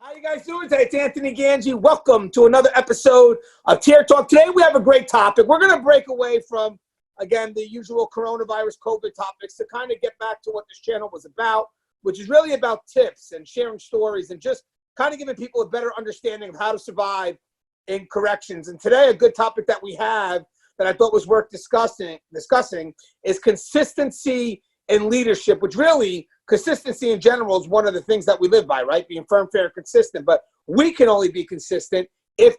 How you guys doing today? It's Anthony Gangi. Welcome to another episode of Tier Talk. Today we have a great topic. We're going to break away from, again, the usual coronavirus COVID topics to kind of get back to what this channel was about, which is really about tips and sharing stories and just kind of giving people a better understanding of how to survive in corrections. And today a good topic that we have that I thought was worth discussing is consistency in leadership, which really consistency in general is one of the things that we live by, right? Being firm, fair, and consistent. But we can only be consistent if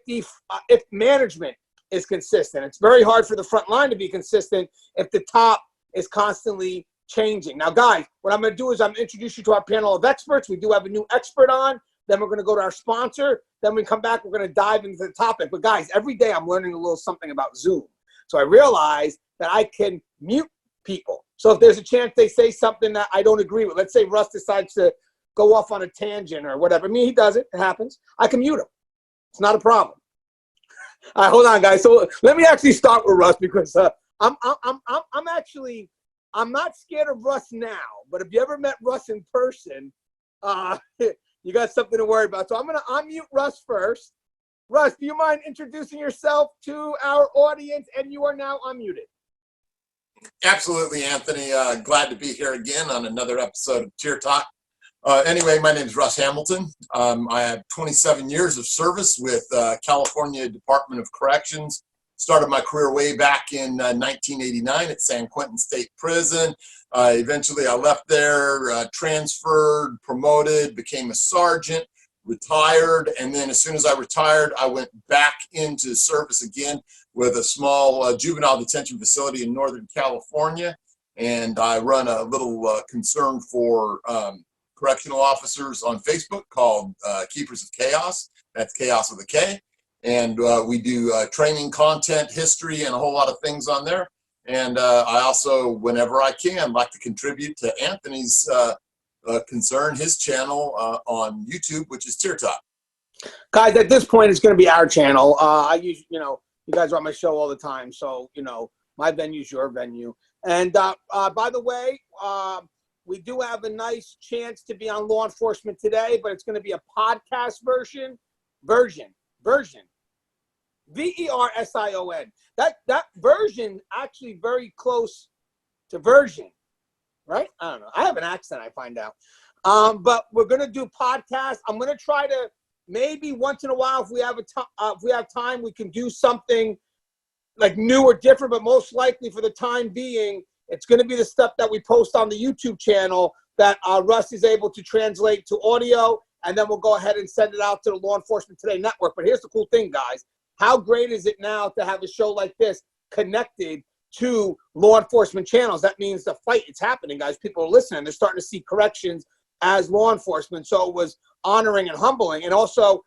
management is consistent. It's very hard for the front line to be consistent if the top is constantly changing. Now, guys, what I'm going to do is I'm introduce you to our panel of experts. We do have a new expert on. Then we're going to go to our sponsor. Then we come back. We're going to dive into the topic. But guys, every day I'm learning a little something about Zoom. So I realized that I can mute people. So if there's a chance they say something that I don't agree with, let's say Russ decides to go off on a tangent or whatever. I mean, he does it. It happens. I can mute him. It's not a problem. All right, hold on, guys. So let me actually start with Russ because I'm not scared of Russ now. But if you ever met Russ in person, you got something to worry about. So I'm going to unmute Russ first. Russ, do you mind introducing yourself to our audience? And you are now unmuted. Absolutely, Anthony. Glad to be here again on another episode of Tier Talk. Anyway, my name is Russ Hamilton. I have 27 years of service with California Department of Corrections. Started my career way back in 1989 at San Quentin State Prison. Eventually, I left there, transferred, promoted, became a sergeant, retired, and then as soon as I retired, I went back into service again with a small juvenile detention facility in Northern California, and I run a little concern for correctional officers on Facebook called Keepers of Chaos. That's Chaos with a K, and we do training, content, history, and a whole lot of things on there. And I also, whenever I can, like to contribute to Anthony's concern, his channel on YouTube, which is Tier Talk. Guys, at this point, it's going to be our channel. You guys are on my show all the time, so my venue's your venue. And by the way, we do have a nice chance to be on Law Enforcement Today, but it's going to be a podcast version. Version. VERSION. That version actually very close to version. Right? I don't know. I have an accent, I find out. But we're going to do podcasts. I'm going to try to maybe once in a while, if we have time, we can do something like new or different. But most likely for the time being, it's going to be the stuff that we post on the YouTube channel that Russ is able to translate to audio. And then we'll go ahead and send it out to the Law Enforcement Today network. But here's the cool thing, guys. How great is it now to have a show like this connected to law enforcement channels? That means the fight is happening, guys. People are listening. They're starting to see corrections as law enforcement. So it was honoring and humbling. And also,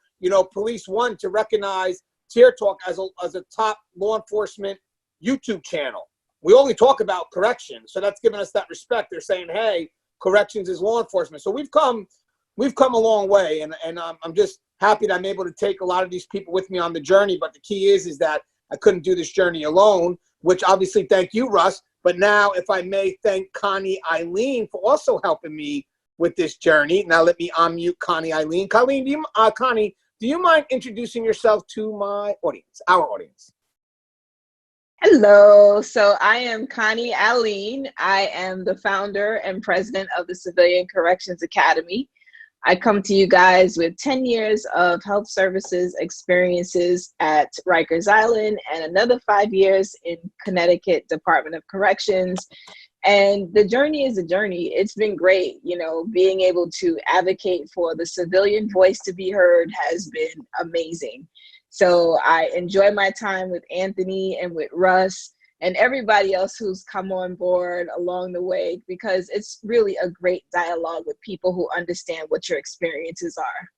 Police One to recognize Tier Talk as a top law enforcement YouTube channel. We only talk about corrections. So that's giving us that respect. They're saying, hey, corrections is law enforcement. So we've come a long way. And I'm just happy that I'm able to take a lot of these people with me on the journey. But the key is that I couldn't do this journey alone, which obviously thank you, Russ. But now, if I may thank Connie, Alleyne for also helping me with this journey. Now let me unmute Connie, Alleyne. Connie, do you mind introducing yourself to my audience, our audience? Hello. So I am Connie, Alleyne. I am the founder and president of the Civilian Corrections Academy. I come to you guys with 10 years of health services experiences at Rikers Island and another 5 years in Connecticut Department of Corrections. And the journey is a journey. It's been great. Being able to advocate for the civilian voice to be heard has been amazing. So I enjoy my time with Anthony and with Russ and everybody else who's come on board along the way, because it's really a great dialogue with people who understand what your experiences are.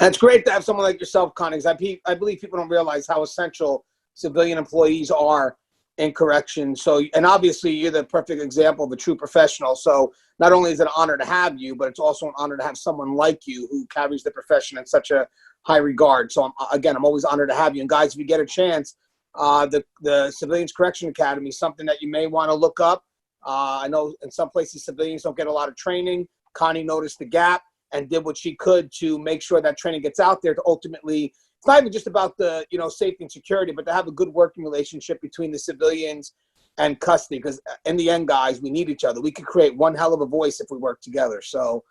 And it's great to have someone like yourself, Connie, because I believe people don't realize how essential civilian employees are in corrections. So, and obviously you're the perfect example of a true professional. So not only is it an honor to have you, but it's also an honor to have someone like you who carries the profession in such a high regard. So I'm always honored to have you. And guys, if you get a chance, the Civilians Correction Academy is something that you may want to look up. I know in some places civilians don't get a lot of training. Connie noticed the gap, and did what she could to make sure that training gets out there to ultimately, it's not even just about the, safety and security, but to have a good working relationship between the civilians and custody. Because in the end, guys, we need each other. We could create one hell of a voice if we work together. So,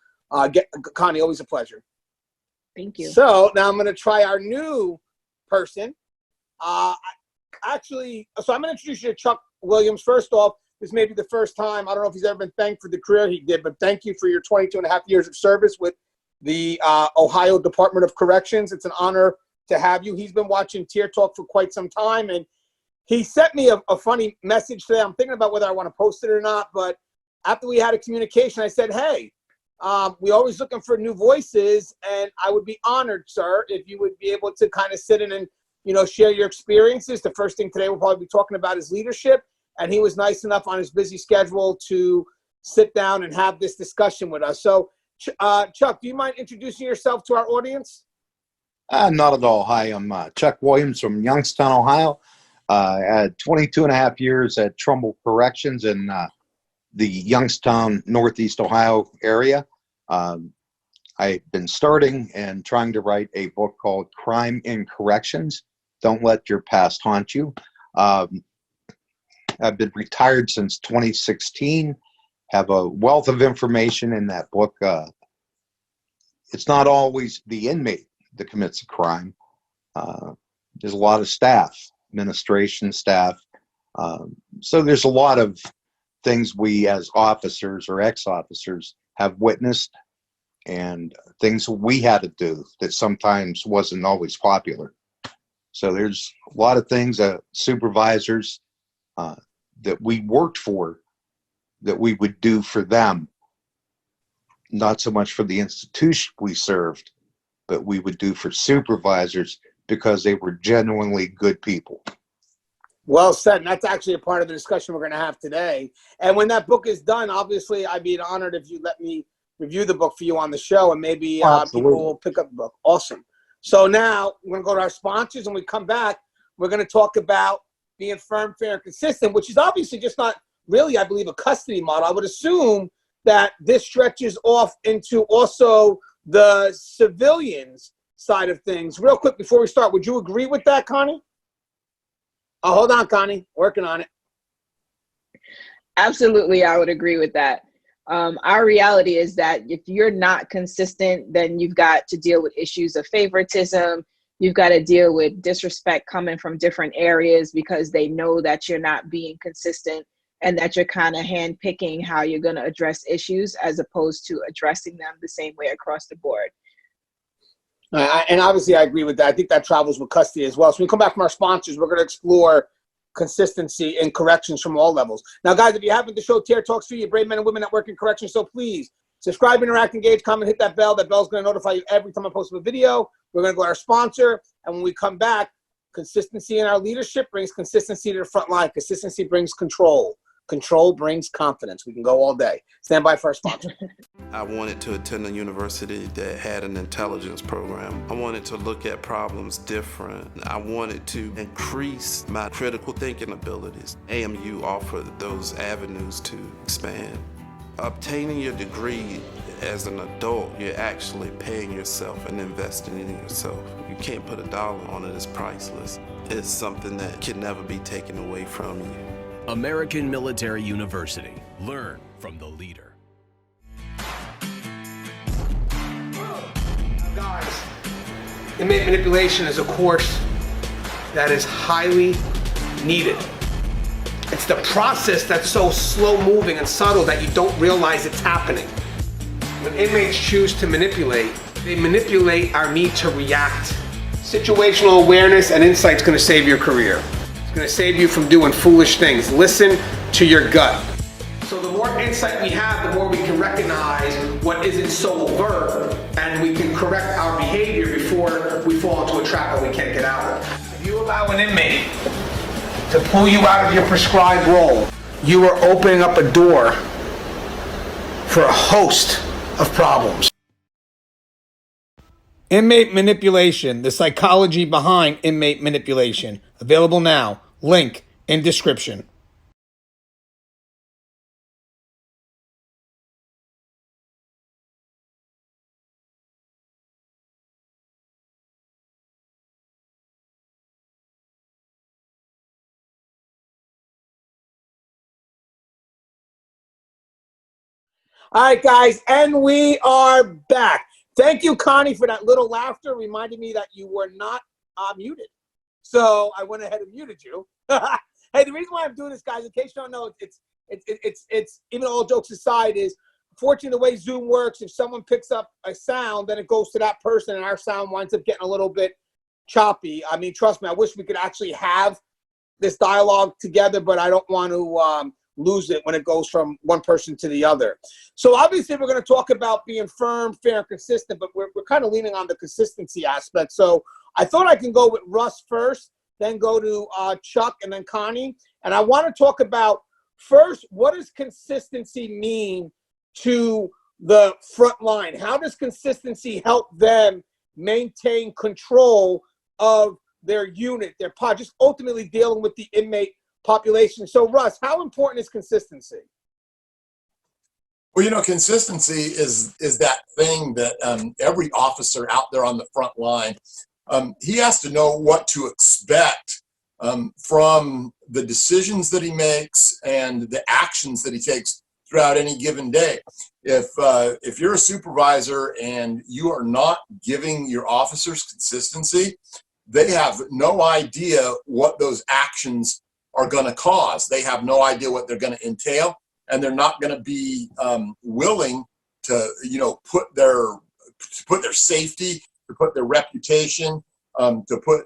Connie, always a pleasure. Thank you. So now I'm going to try our new person. So I'm going to introduce you to Chuck Williams. First off, this may be the first time, I don't know if he's ever been thanked for the career he did, but thank you for your 22 and a half years of service with the Ohio Department of Corrections. It's an honor to have you. He's been watching Tier Talk for quite some time, and he sent me a funny message today. I'm thinking about whether I want to post it or not, but after we had a communication, I said, hey, we're always looking for new voices, and I would be honored, sir, if you would be able to kind of sit in and, share your experiences. The first thing today we'll probably be talking about is leadership, and he was nice enough on his busy schedule to sit down and have this discussion with us. So, Chuck, do you mind introducing yourself to our audience? Not at all. Hi, I'm Chuck Williams from Youngstown, Ohio. I had 22 and a half years at Trumbull Corrections in the Youngstown, Northeast Ohio area. I've been starting and trying to write a book called Crime in Corrections. Don't Let Your Past Haunt You. I've been retired since 2016, have a wealth of information in that book. It's not always the inmate that commits a crime. There's a lot of staff, administration staff. So there's a lot of things we as officers or ex-officers have witnessed, and things we had to do that sometimes wasn't always popular. So there's a lot of things that supervisors that we worked for that we would do for them, not so much for the institution we served, but we would do for supervisors because they were genuinely good people. Well said. And that's actually a part of the discussion we're going to have today. And when that book is done, obviously, I'd be honored if you let me review the book for you on the show, and maybe people will pick up the book. Awesome. So now we're going to go to our sponsors, and when we come back, we're going to talk about being firm, fair, and consistent, which is obviously just not really, I believe, a custody model. I would assume that this stretches off into also the civilians side of things. Real quick before we start, would you agree with that, Connie? Oh, hold on, Connie. Working on it. Absolutely, I would agree with that. Our reality is that if you're not consistent, then you've got to deal with issues of favoritism. You've got to deal with disrespect coming from different areas because they know that you're not being consistent and that you're kind of handpicking how you're going to address issues as opposed to addressing them the same way across the board. And obviously, I agree with that. I think that travels with custody as well. So when we come back from our sponsors, we're going to explore consistency in corrections from all levels. Now, guys, if you haven't, the show Tier Talks for you, brave men and women that work in corrections. So please subscribe, interact, engage, comment, hit that bell. That bell's going to notify you every time I post a video. We're going to go to our sponsor. And when we come back, consistency in our leadership brings consistency to the front line. Consistency brings control. Control brings confidence. We can go all day. Stand by for our sponsor. I wanted to attend a university that had an intelligence program. I wanted to look at problems different. I wanted to increase my critical thinking abilities. AMU offered those avenues to expand. Obtaining your degree as an adult, you're actually paying yourself and investing in yourself. You can't put a dollar on it. It's priceless. It's something that can never be taken away from you. American Military University. Learn from the leader. Guys, inmate manipulation is a course that is highly needed. It's the process that's so slow moving and subtle that you don't realize it's happening. When inmates choose to manipulate, they manipulate our need to react. Situational awareness and insight is going to save your career. It's going to save you from doing foolish things. Listen to your gut. So the more insight we have, the more we can recognize what isn't so overt, and we can correct our behavior before we fall into a trap that we can't get out of. If you allow an inmate to pull you out of your prescribed role, you are opening up a door for a host of problems. Inmate manipulation, the psychology behind inmate manipulation. Available now. Link in description. All right, guys, and we are back. Thank you, Connie, for that little laughter. Reminded me that you were not muted. So I went ahead and muted you. Hey, the reason why I'm doing this, guys, in case you don't know, it's even all jokes aside, is fortunately the way Zoom works, if someone picks up a sound, then it goes to that person, and our sound winds up getting a little bit choppy. I mean, trust me, I wish we could actually have this dialogue together, but I don't want to lose it when it goes from one person to the other. So obviously we're going to talk about being firm, fair, and consistent, but we're kind of leaning on the consistency aspect. So I thought I can go with Russ first, then go to Chuck, and then Connie. And I want to talk about first, what does consistency mean to the front line? How does consistency help them maintain control of their unit, their pod, just ultimately dealing with the inmate population? So Russ, how important is consistency? Well, you know, consistency is that thing that every officer out there on the front line, he has to know what to expect from the decisions that he makes and the actions that he takes throughout any given day. If you're a supervisor and you are not giving your officers consistency, they have no idea what those actions are going to cause. They have no idea what they're going to entail, and they're not going to be willing to, you know, put their safety, to put their reputation, to put,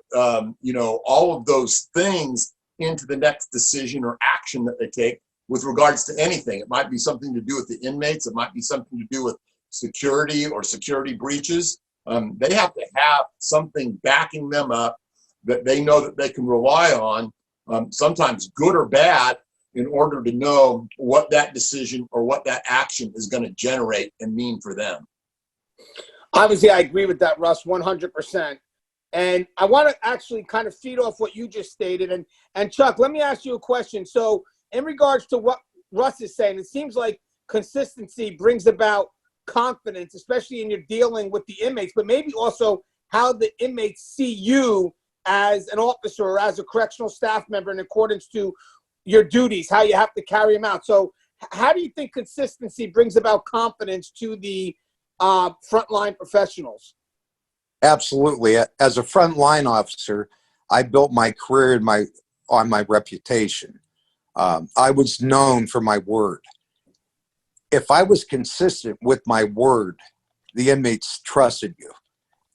you know, all of those things into the next decision or action that they take with regards to anything. It might be something to do with the inmates. It might be something to do with security or security breaches. They have to have something backing them up that they know that they can rely on, sometimes good or bad, in order to know what that decision or what that action is going to generate and mean for them. Obviously, I agree with that, Russ, 100%. And I want to actually kind of feed off what you just stated. And Chuck, let me ask you a question. So in regards to what Russ is saying, it seems like consistency brings about confidence, especially in your dealing with the inmates, but maybe also how the inmates see you as an officer or as a correctional staff member in accordance to your duties, how you have to carry them out. So how do you think consistency brings about confidence to the frontline professionals? Absolutely. As a frontline officer, I built my career on my reputation. I was known for my word. If I was consistent with my word, the inmates trusted you,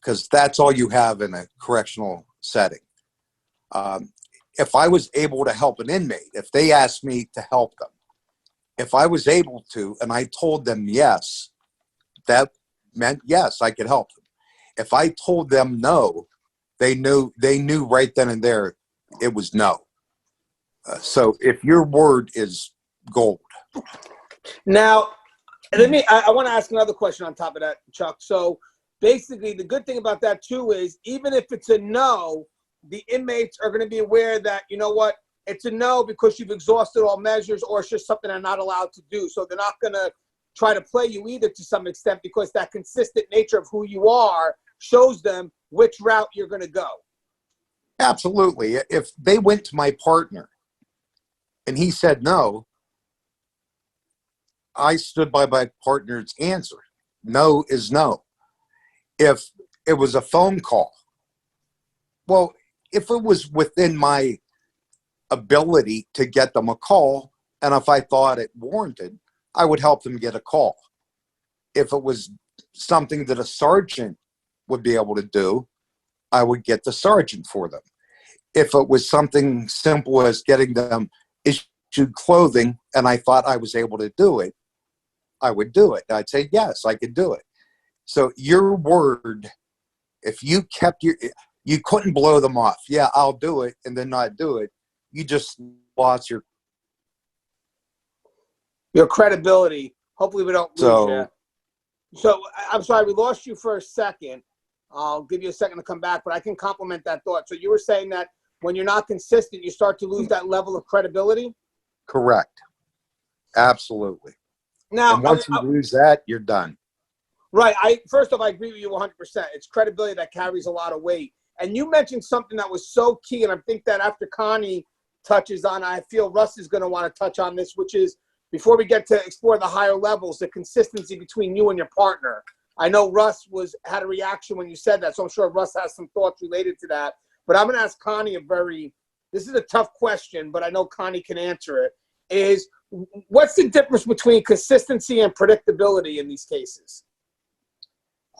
because that's all you have in a correctional setting. If I was able to help an inmate, if they asked me to help them, if I was able to, and I told them yes, that meant yes, I could help them. If I told them no, they knew right then and there it was no. So if your word is gold. Now, I want to ask another question on top of that, Chuck. So basically, the good thing about that too is even if it's a no, the inmates are going to be aware that, you know what, it's a no because you've exhausted all measures, or it's just something they're not allowed to do. So they're not going to try to play you either, to some extent, because that consistent nature of who you are shows them which route you're going to go. Absolutely. If they went to my partner and he said no, I stood by my partner's answer. No is no. If it was a phone call, well, if it was within my ability to get them a call, and if I thought it warranted, I would help them get a call. If it was something that a sergeant would be able to do, I would get the sergeant for them. If it was something simple as getting them issued clothing and I thought I was able to do it, I would do it. I'd say, yes, I could do it. So your word, if you kept you couldn't blow them off. Yeah, I'll do it, and then not do it. You just lost your credibility. Hopefully we don't lose you. So I'm sorry, we lost you for a second. I'll give you a second to come back, but I can complement that thought. So you were saying that when you're not consistent, you start to lose that level of credibility? Correct. Absolutely. Now, and once you lose that, you're done. Right. First off, I agree with you 100%. It's credibility that carries a lot of weight. And you mentioned something that was so key, and I think that after Connie touches on, I feel Russ is going to want to touch on this, which is before we get to explore the higher levels, the consistency between you and your partner. I know Russ had a reaction when you said that, so I'm sure Russ has some thoughts related to that. But I'm going to ask Connie this is a tough question, but I know Connie can answer it, is what's the difference between consistency and predictability in these cases?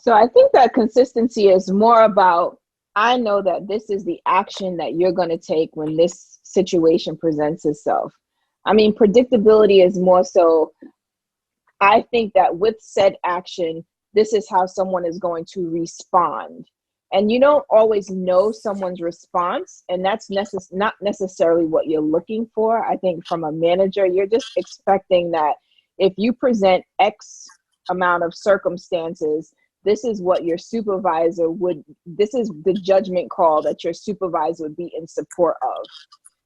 So I think that consistency is more about, I know that this is the action that you're going to take when this situation presents itself. I mean, predictability is more so, I think that with said action, this is how someone is going to respond. And you don't always know someone's response, and that's not necessarily what you're looking for. I think from a manager, you're just expecting that if you present X amount of circumstances, this is what your supervisor this is the judgment call that your supervisor would be in support of.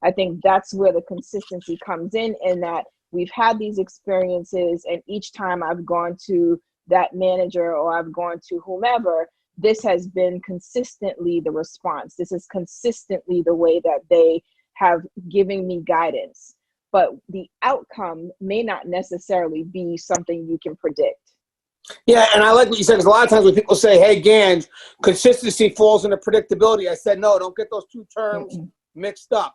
I think that's where the consistency comes in that we've had these experiences, and each time I've gone to that manager or I've gone to whomever, this has been consistently the response. This is consistently the way that they have given me guidance. But the outcome may not necessarily be something you can predict. Yeah, and I like what you said, because a lot of times when people say, hey, Gange, consistency falls into predictability, I said, no, don't get those two terms mixed up.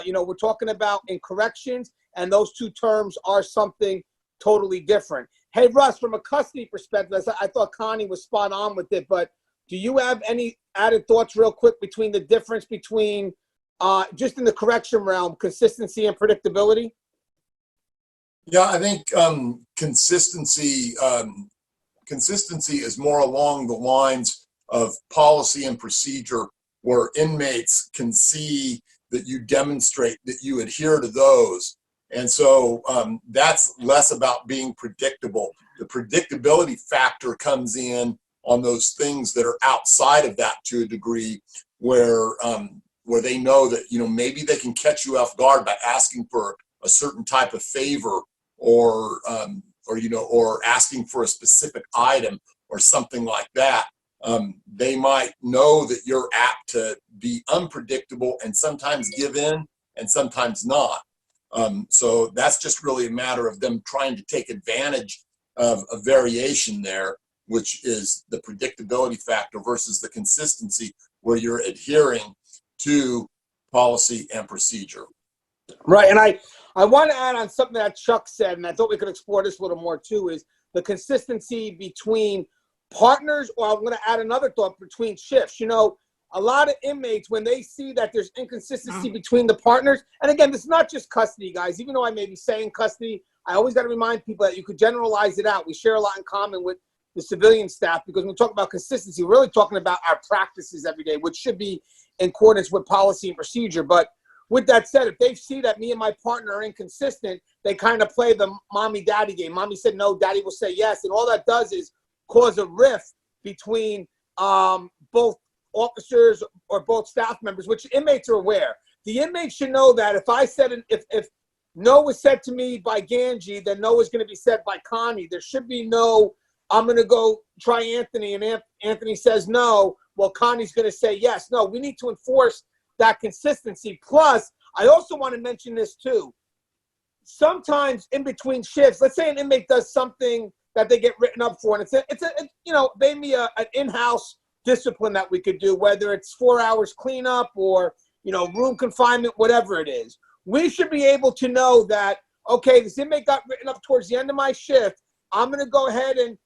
We're talking about in corrections, and those two terms are something totally different. Hey, Russ, from a custody perspective, I thought Connie was spot on with it, but do you have any added thoughts real quick between the difference between, just in the correction realm, consistency and predictability? Yeah, I think consistency is more along the lines of policy and procedure, where inmates can see that you demonstrate that you adhere to those. And so that's less about being predictable. The predictability factor comes in on those things that are outside of that to a degree, where they know that, maybe they can catch you off guard by asking for a certain type of favor, or asking for a specific item or something like that. They might know that you're apt to be unpredictable and sometimes give in and sometimes not. So that's just really a matter of them trying to take advantage of a variation there, which is the predictability factor versus the consistency, where you're adhering to policy and procedure. Right, and I want to add on something that Chuck said, and I thought we could explore this a little more too, is the consistency between partners, or I'm going to add another thought, between shifts. A lot of inmates, when they see that there's inconsistency between the partners, and again, this is not just custody, guys. Even though I may be saying custody, I always got to remind people that you could generalize it out. We share a lot in common with the civilian staff, because when we talk about consistency, we're really talking about our practices every day, which should be in accordance with policy and procedure. But with that said, if they see that me and my partner are inconsistent, they kind of play the mommy-daddy game. Mommy said no, daddy will say yes. And all that does is cause a rift between both officers or both staff members, which inmates are aware. The inmates should know that if no was said to me by Gangi, then no is going to be said by Connie. There should be no, I'm going to go try Anthony, and Anthony says no, well, Connie's going to say yes. No, we need to enforce that consistency. Plus, I also want to mention this too. Sometimes in between shifts, let's say an inmate does something that they get written up for, and it's maybe an in-house discipline that we could do, whether it's 4 hours cleanup or, room confinement, whatever it is. We should be able to know that, okay, this inmate got written up towards the end of my shift. I'm going to go ahead and,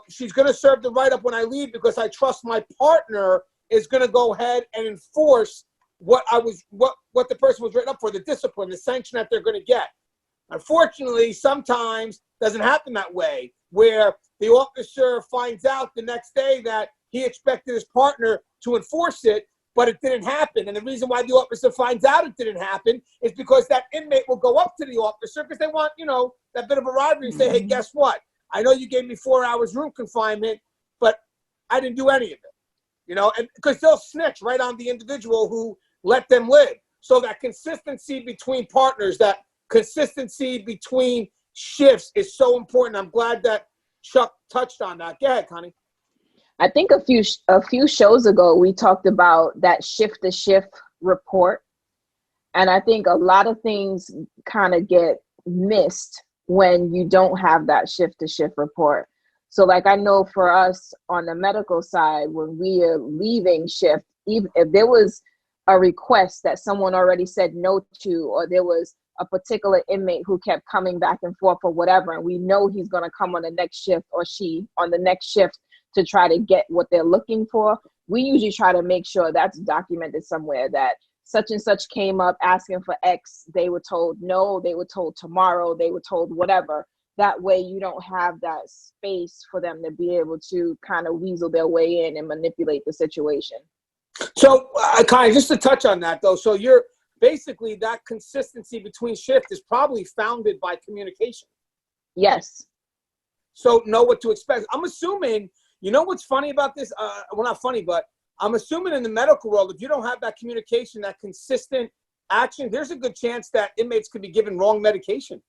she's going to serve the write-up when I leave, because I trust my partner is going to go ahead and enforce what the person was written up for, the discipline, the sanction that they're going to get. Unfortunately, sometimes doesn't happen that way, where the officer finds out the next day that he expected his partner to enforce it, but it didn't happen. And the reason why the officer finds out it didn't happen is because that inmate will go up to the officer, because they want, that bit of a rivalry, and say, hey, guess what? I know you gave me 4 hours room confinement, but I didn't do any of it. And because they'll snitch right on the individual who let them live. So that consistency between partners, that consistency between shifts is so important. I'm glad that Chuck touched on that. Go ahead, Connie. I think a few shows ago, we talked about that shift to shift report. And I think a lot of things kind of get missed when you don't have that shift to shift report. So like, I know for us on the medical side, when we are leaving shift, even if there was a request that someone already said no to, or there was a particular inmate who kept coming back and forth or whatever, and we know he's going to come on the next shift, or she on the next shift, to try to get what they're looking for, we usually try to make sure that's documented somewhere, that such and such came up asking for X, they were told no, they were told tomorrow, they were told whatever. That way you don't have that space for them to be able to kind of weasel their way in and manipulate the situation. So, Connie, just to touch on that, though, so you're basically, that consistency between shift is probably founded by communication. Yes. So know what to expect. I'm assuming, you know what's funny about this? Well, not funny, but I'm assuming in the medical world, if you don't have that communication, that consistent action, there's a good chance that inmates could be given wrong medication.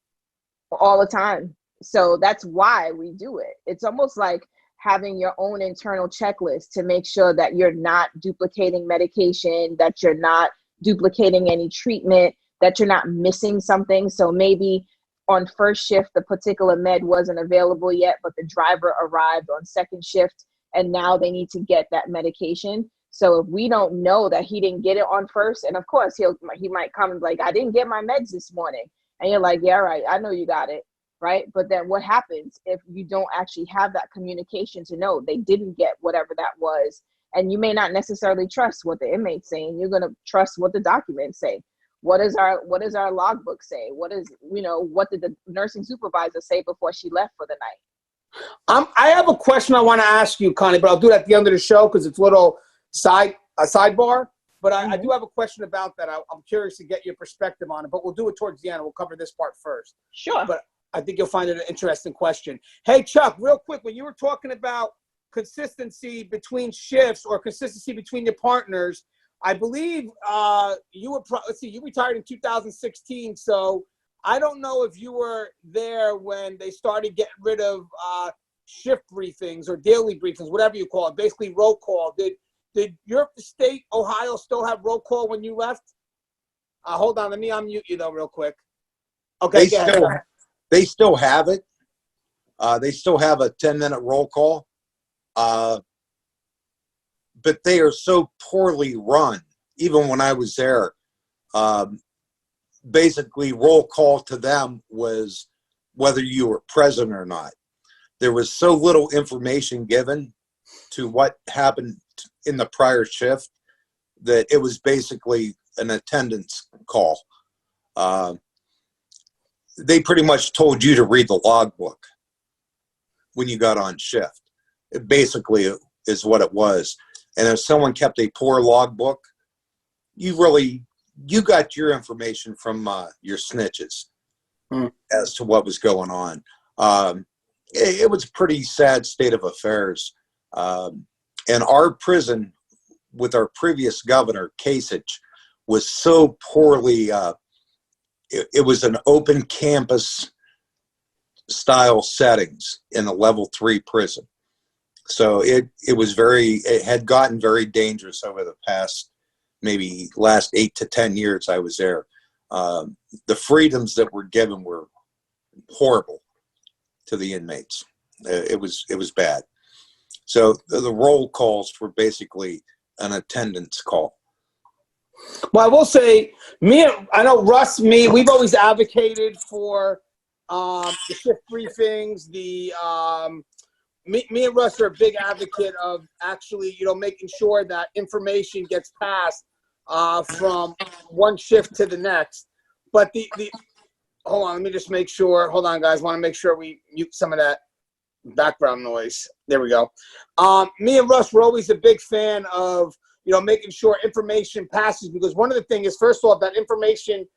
All the time. So that's why we do it. It's almost like having your own internal checklist to make sure that you're not duplicating medication, that you're not duplicating any treatment, that you're not missing something. So maybe on first shift, the particular med wasn't available yet, but the driver arrived on second shift, and now they need to get that medication. So if we don't know that he didn't get it on first, and of course he might come and be like, I didn't get my meds this morning. And you're like, yeah, right, I know you got it, right? But then what happens if you don't actually have that communication to know they didn't get whatever that was? And you may not necessarily trust what the inmate's saying. You're gonna trust what the documents say. What does our logbook say? What did the nursing supervisor say before she left for the night? I have a question I want to ask you, Connie, but I'll do it at the end of the show because it's a little sidebar. But I do have a question about that. I'm curious to get your perspective on it, but we'll do it towards the end. We'll cover this part first. Sure. But I think you'll find it an interesting question. Hey, Chuck, real quick, when you were talking about consistency between shifts or consistency between your partners, I believe you retired in 2016. So I don't know if you were there when they started getting rid of shift briefings or daily briefings, whatever you call it, basically roll call. Did your state, Ohio, still have roll call when you left? Hold on, let me unmute you though real quick. Okay, they still have it. They still have a 10-minute roll call. But they are so poorly run. Even when I was there, basically roll call to them was whether you were present or not. There was so little information given to what happened in the prior shift that it was basically an attendance call. They pretty much told you to read the logbook when you got on shift. It basically is what it was. And if someone kept a poor logbook, you got your information from your snitches as to what was going on. It was a pretty sad state of affairs. And our prison, with our previous governor, Kasich, was so poorly, it was an open campus style settings in a level 3 prison. So it had gotten very dangerous over the past, maybe last 8 to 10 years I was there. The freedoms that were given were horrible to the inmates. It was bad. So the roll calls were basically an attendance call. Well, I will say, I know Russ, we've always advocated for the shift briefings. Me and Russ are a big advocate of actually, making sure that information gets passed from one shift to the next. But hold on, let me just make sure. Hold on, guys. Want to make sure we mute some of that background noise. There we go. Me and Russ were always a big fan of, making sure information passes, because one of the things is, first off, that information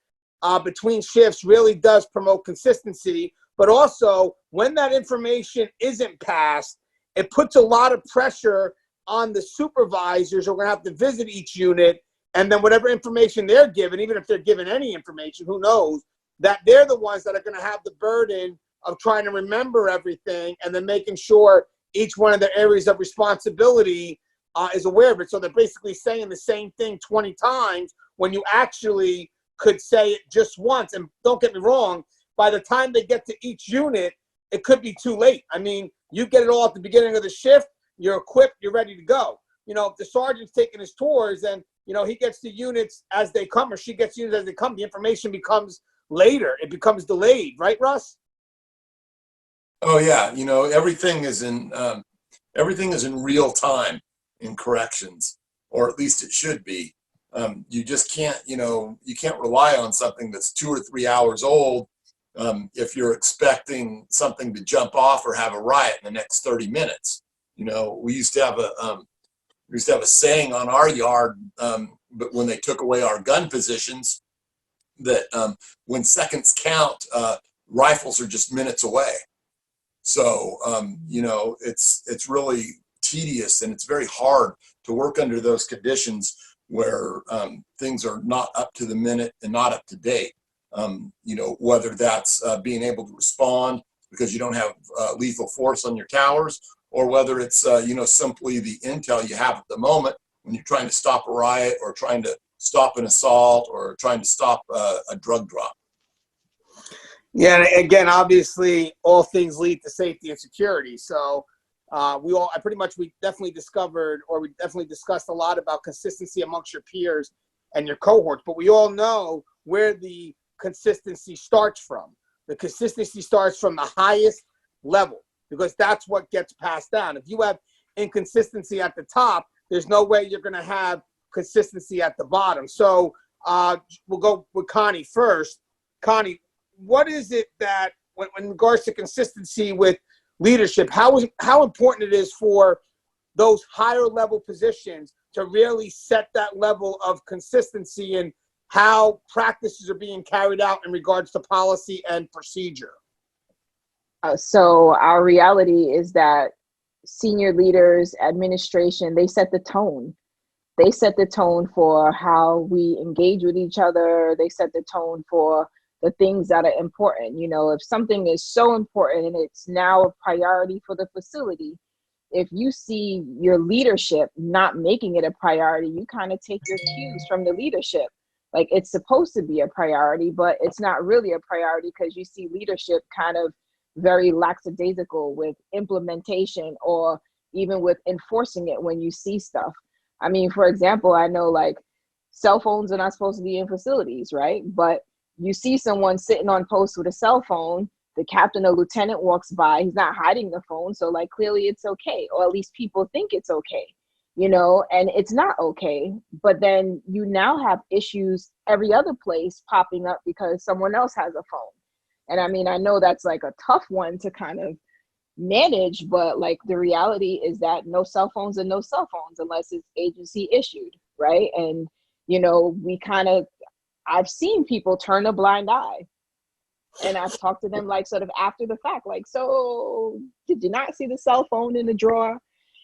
between shifts really does promote consistency. But also, when that information isn't passed, it puts a lot of pressure on the supervisors who are going to have to visit each unit, and then whatever information they're given, even if they're given any information, who knows, that they're the ones that are going to have the burden of trying to remember everything and then making sure each one of their areas of responsibility is aware of it. So they're basically saying the same thing 20 times when you actually could say it just once. And don't get me wrong, by the time they get to each unit, it could be too late. I mean, you get it all at the beginning of the shift, you're equipped, you're ready to go. You know, if the sergeant's taking his tours and, you know, he gets the units as they come or she gets units as they come, the information becomes later. It becomes delayed, right, Russ? Oh yeah, you know, everything is in real time in corrections, or at least it should be. You just can't, you know, you can't rely on something that's 2 or 3 hours old if you're expecting something to jump off or have a riot in the next 30 minutes. You know, we used to have a saying on our yard, but when they took away our gun positions, that when seconds count, rifles are just minutes away. So, you know, it's really tedious and it's very hard to work under those conditions where things are not up to the minute and not up to date. You know, whether that's being able to respond because you don't have lethal force on your towers, or whether it's, you know, simply the intel you have at the moment when you're trying to stop a riot or trying to stop an assault or trying to stop a drug drop. Yeah, and again, obviously, all things lead to safety and security. So we definitely discovered, or we definitely discussed a lot about consistency amongst your peers and your cohorts. But we all know where the consistency starts from. The consistency starts from the highest level, because that's what gets passed down. If you have inconsistency at the top, there's no way you're going to have consistency at the bottom. So we'll go with Connie first. Connie, what is it that, when in regards to consistency with leadership, how important it is for those higher level positions to really set that level of consistency in how practices are being carried out in regards to policy and procedure? So our reality is that senior leaders, administration, they set the tone. They set the tone for how we engage with each other. They set the tone for the things that are important. You know, if something is so important and it's now a priority for the facility, if you see your leadership not making it a priority, you kind of take your cues from the leadership. Like, it's supposed to be a priority, but it's not really a priority because you see leadership kind of very lackadaisical with implementation or even with enforcing it when you see stuff. I mean, for example, I know like cell phones are not supposed to be in facilities, right? But you see someone sitting on post with a cell phone, the captain or lieutenant walks by, he's not hiding the phone. So like, clearly it's okay, or at least people think it's okay, you know, and it's not okay. But then you now have issues every other place popping up because someone else has a phone. And I mean, I know that's like a tough one to kind of manage, but like the reality is that no cell phones are no cell phones unless it's agency issued, right? And, you know, I've seen people turn a blind eye. And I've talked to them like sort of after the fact, like, so did you not see the cell phone in the drawer?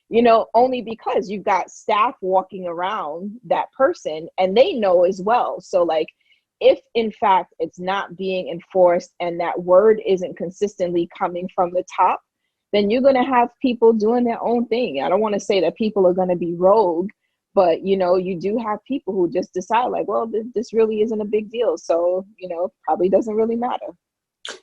You know, only because you've got staff walking around that person and they know as well. So like, if in fact it's not being enforced and that word isn't consistently coming from the top, then you're going to have people doing their own thing. I don't want to say that people are going to be rogue, but, you know, you do have people who just decide like, well, this really isn't a big deal. So, you know, probably doesn't really matter.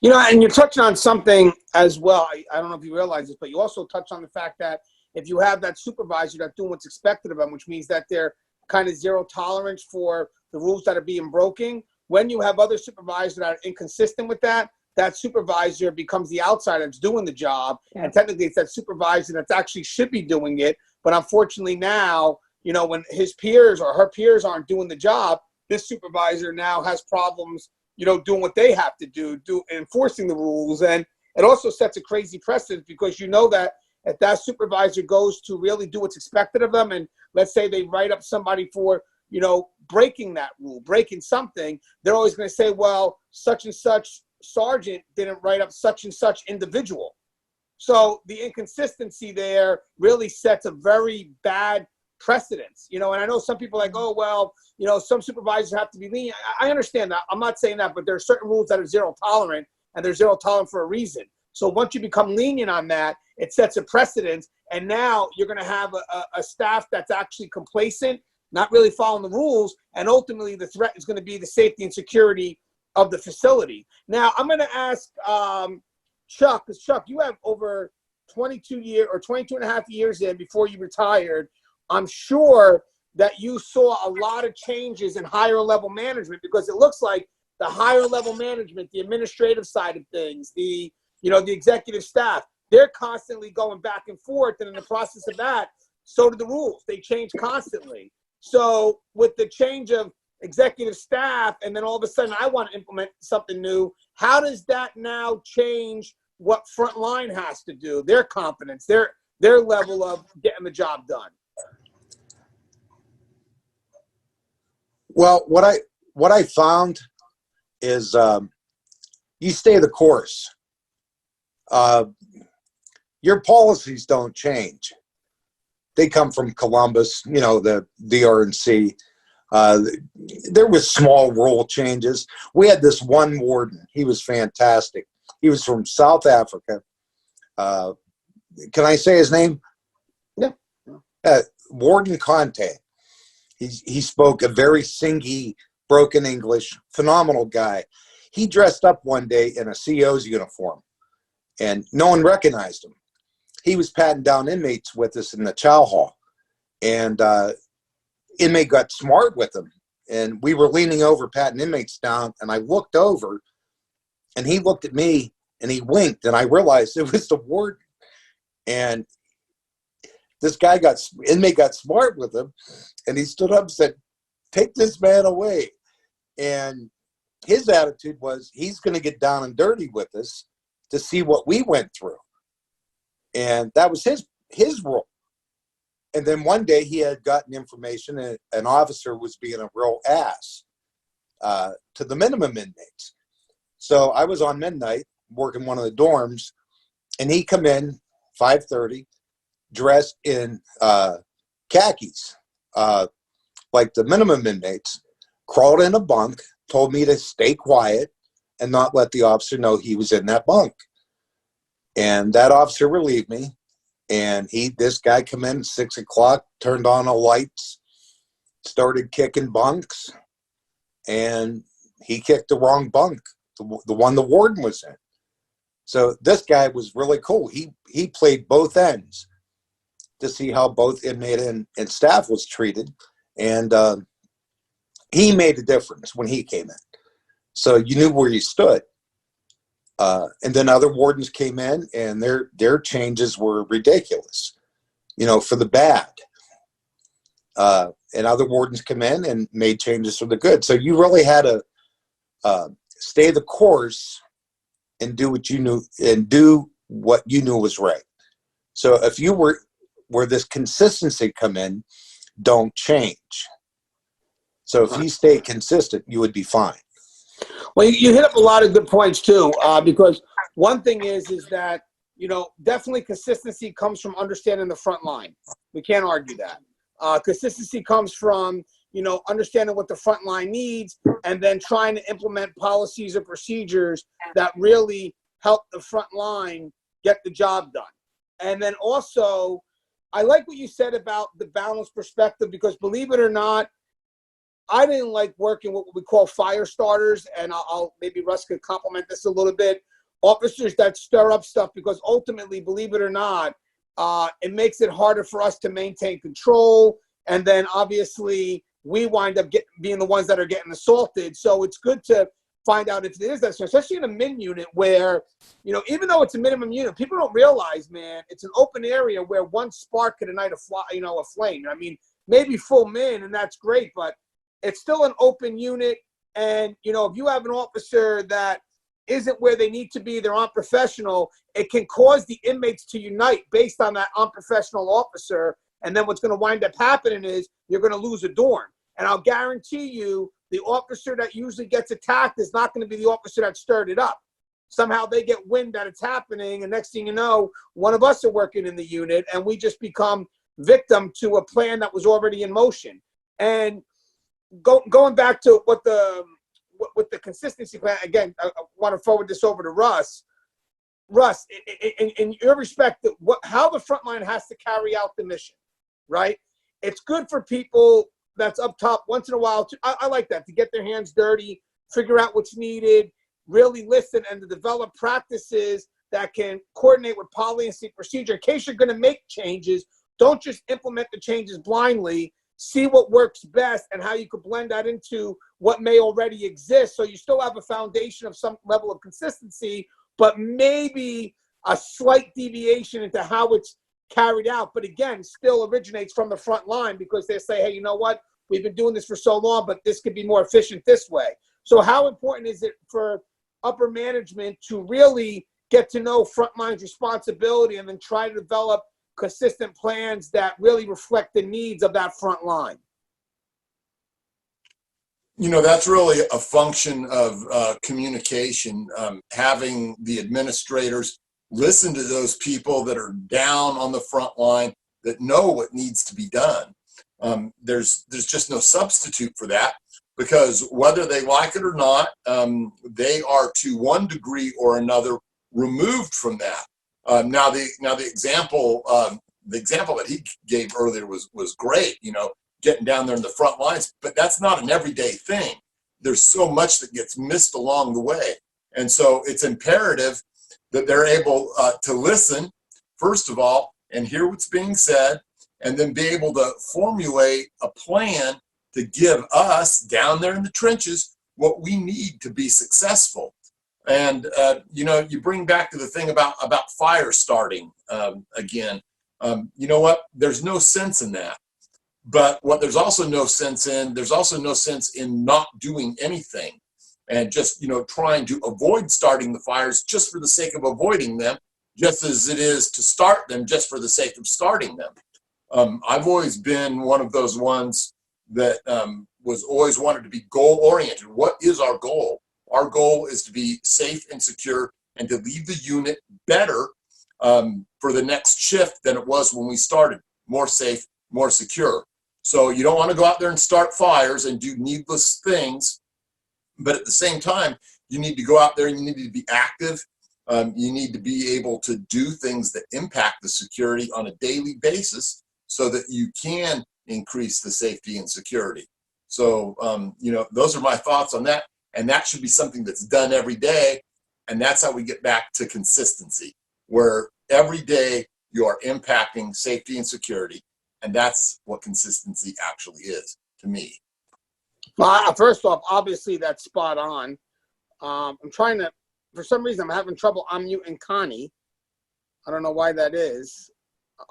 You know, and you're touching on something as well. I don't know if you realize this, but you also touch on the fact that if you have that supervisor that's doing what's expected of them, which means that they're kind of zero tolerance for the rules that are being broken, when you have other supervisors that are inconsistent with that, that supervisor becomes the outsider that's doing the job. Yeah. And technically it's that supervisor that's actually should be doing it. But unfortunately now, you know, when his peers or her peers aren't doing the job, this supervisor now has problems, you know, doing what they have to do enforcing the rules. And it also sets a crazy precedent, because you know that if that supervisor goes to really do what's expected of them, and let's say they write up somebody for, you know, breaking that rule, breaking something, they're always going to say, well, such and such sergeant didn't write up such and such individual. So the inconsistency there really sets a very bad precedence, you know. And I know some people are like, oh, well, you know, some supervisors have to be lenient. I understand that. I'm not saying that, but there are certain rules that are zero tolerant, and they're zero tolerant for a reason. So once you become lenient on that, it sets a precedent. And now you're going to have a staff that's actually complacent, not really following the rules. And ultimately the threat is going to be the safety and security of the facility. Now, I'm going to ask Chuck, because Chuck, you have over 22 and a half years in before you retired. I'm sure that you saw a lot of changes in higher level management, because it looks like the higher level management, the administrative side of things, the executive staff, they're constantly going back and forth. And in the process of that, so do the rules. They change constantly. So with the change of executive staff, and then all of a sudden I want to implement something new, how does that now change what frontline has to do, their competence, their level of getting the job done? Well, what I found is you stay the course. Your policies don't change. They come from Columbus, the DRNC. There was small rule changes. We had this one warden. He was fantastic. He was from South Africa. Can I say his name? Yeah. Warden Conte. He spoke a very singy, broken English, phenomenal guy. He dressed up one day in a CO's uniform, and no one recognized him. He was patting down inmates with us in the chow hall, and inmate got smart with him, and we were leaning over patting inmates down, and I looked over, and he looked at me, and he winked, and I realized it was the warden. And this inmate got smart with him, and he stood up and said, "Take this man away." And his attitude was, he's going to get down and dirty with us to see what we went through. And that was his role. And then one day he had gotten information that an officer was being a real ass to the minimum inmates. So I was on midnight working one of the dorms, and he come in 5:30 dressed in khakis, like the minimum inmates, crawled in a bunk, told me to stay quiet and not let the officer know he was in that bunk. And that officer relieved me, and this guy come in at 6 o'clock, turned on the lights, started kicking bunks, and he kicked the wrong bunk, the one the warden was in. So this guy was really cool. He played both ends to see how both inmate and staff was treated, and he made a difference when he came in. So you knew where you stood. And then other wardens came in, and their changes were ridiculous, for the bad. And other wardens come in and made changes for the good. So you really had to stay the course and do what you knew was right. So if you were where this consistency come in, don't change. So if you stay consistent, you would be fine. Well, you hit up a lot of good points too, because one thing is that, definitely consistency comes from understanding the front line. We can't argue that. Consistency comes from, understanding what the front line needs, and then trying to implement policies or procedures that really help the front line get the job done. And then also, I like what you said about the balanced perspective, because believe it or not, I didn't like working what we call fire starters, and I'll maybe Russ could compliment this a little bit. Officers that stir up stuff, because ultimately, believe it or not, it makes it harder for us to maintain control, and then obviously we wind up being the ones that are getting assaulted. So it's good to find out if it is that, especially in a min unit where, even though it's a minimum unit, people don't realize, man, it's an open area where one spark could ignite a flame. I mean, maybe full min, and that's great, but it's still an open unit. And, if you have an officer that isn't where they need to be, they're unprofessional, it can cause the inmates to unite based on that unprofessional officer. And then what's going to wind up happening is you're going to lose a dorm. And I'll guarantee you, the officer that usually gets attacked is not going to be the officer that stirred it up. Somehow they get wind that it's happening, and next thing you know, one of us are working in the unit, and we just become victim to a plan that was already in motion. And going back to what with the consistency plan, again, I want to forward this over to Russ. Russ, in your respect, how the front line has to carry out the mission, right? It's good for people that's up top once in a while. I like that, to get their hands dirty figure out what's needed, really listen, and to develop practices that can coordinate with policy and procedure. In case you're going to make changes, don't just implement the changes blindly. See what works best and how you could blend that into what may already exist. So you still have a foundation of some level of consistency, but maybe a slight deviation into how it's carried out. But again, still originates from the front line, because they say, hey, you know what? We've been doing this for so long, but this could be more efficient this way. So how important is it for upper management to really get to know frontline's responsibility and then try to develop consistent plans that really reflect the needs of that front line? You know, that's really a function of communication, having the administrators listen to those people that are down on the front line that know what needs to be done. There's just no substitute for that, because whether they like it or not, they are to one degree or another removed from that. Now the example that he gave earlier was great, you know, getting down there in the front lines, but that's not an everyday thing. There's so much that gets missed along the way. And so it's imperative that they're able to listen, first of all, and hear what's being said, and then be able to formulate a plan to give us down there in the trenches what we need to be successful. And, you know, you bring back to the thing about fire starting again. You know what? There's no sense in that. But what there's also no sense in not doing anything and just, you know, trying to avoid starting the fires just for the sake of avoiding them, just as it is to start them just for the sake of starting them. I've always been one of those ones that was always wanted to be goal-oriented. What is our goal? Our goal is to be safe and secure and to leave the unit better for the next shift than it was when we started. More safe, more secure. So you don't want to go out there and start fires and do needless things, but at the same time, you need to go out there and you need to be active. You need to be able to do things that impact the security on a daily basis so that you can increase the safety and security. So, you know, those are my thoughts on that. And that should be something that's done every day. And that's how we get back to consistency, where every day you are impacting safety and security. And that's what consistency actually is to me. Well, first off, obviously that's spot on. I'm trying to, for some reason, I'm having trouble unmuting Connie. I don't know why that is.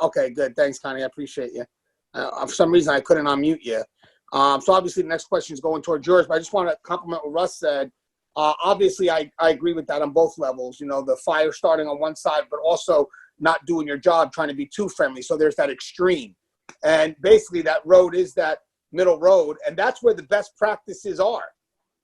Okay, good. Thanks, Connie. I appreciate you. For some reason, I couldn't unmute you. So obviously the next question is going toward yours, but I just want to compliment what Russ said. Obviously, I agree with that on both levels. You know, the fire starting on one side, but also not doing your job, trying to be too friendly. So there's that extreme. And basically that road is that middle road. And that's where the best practices are.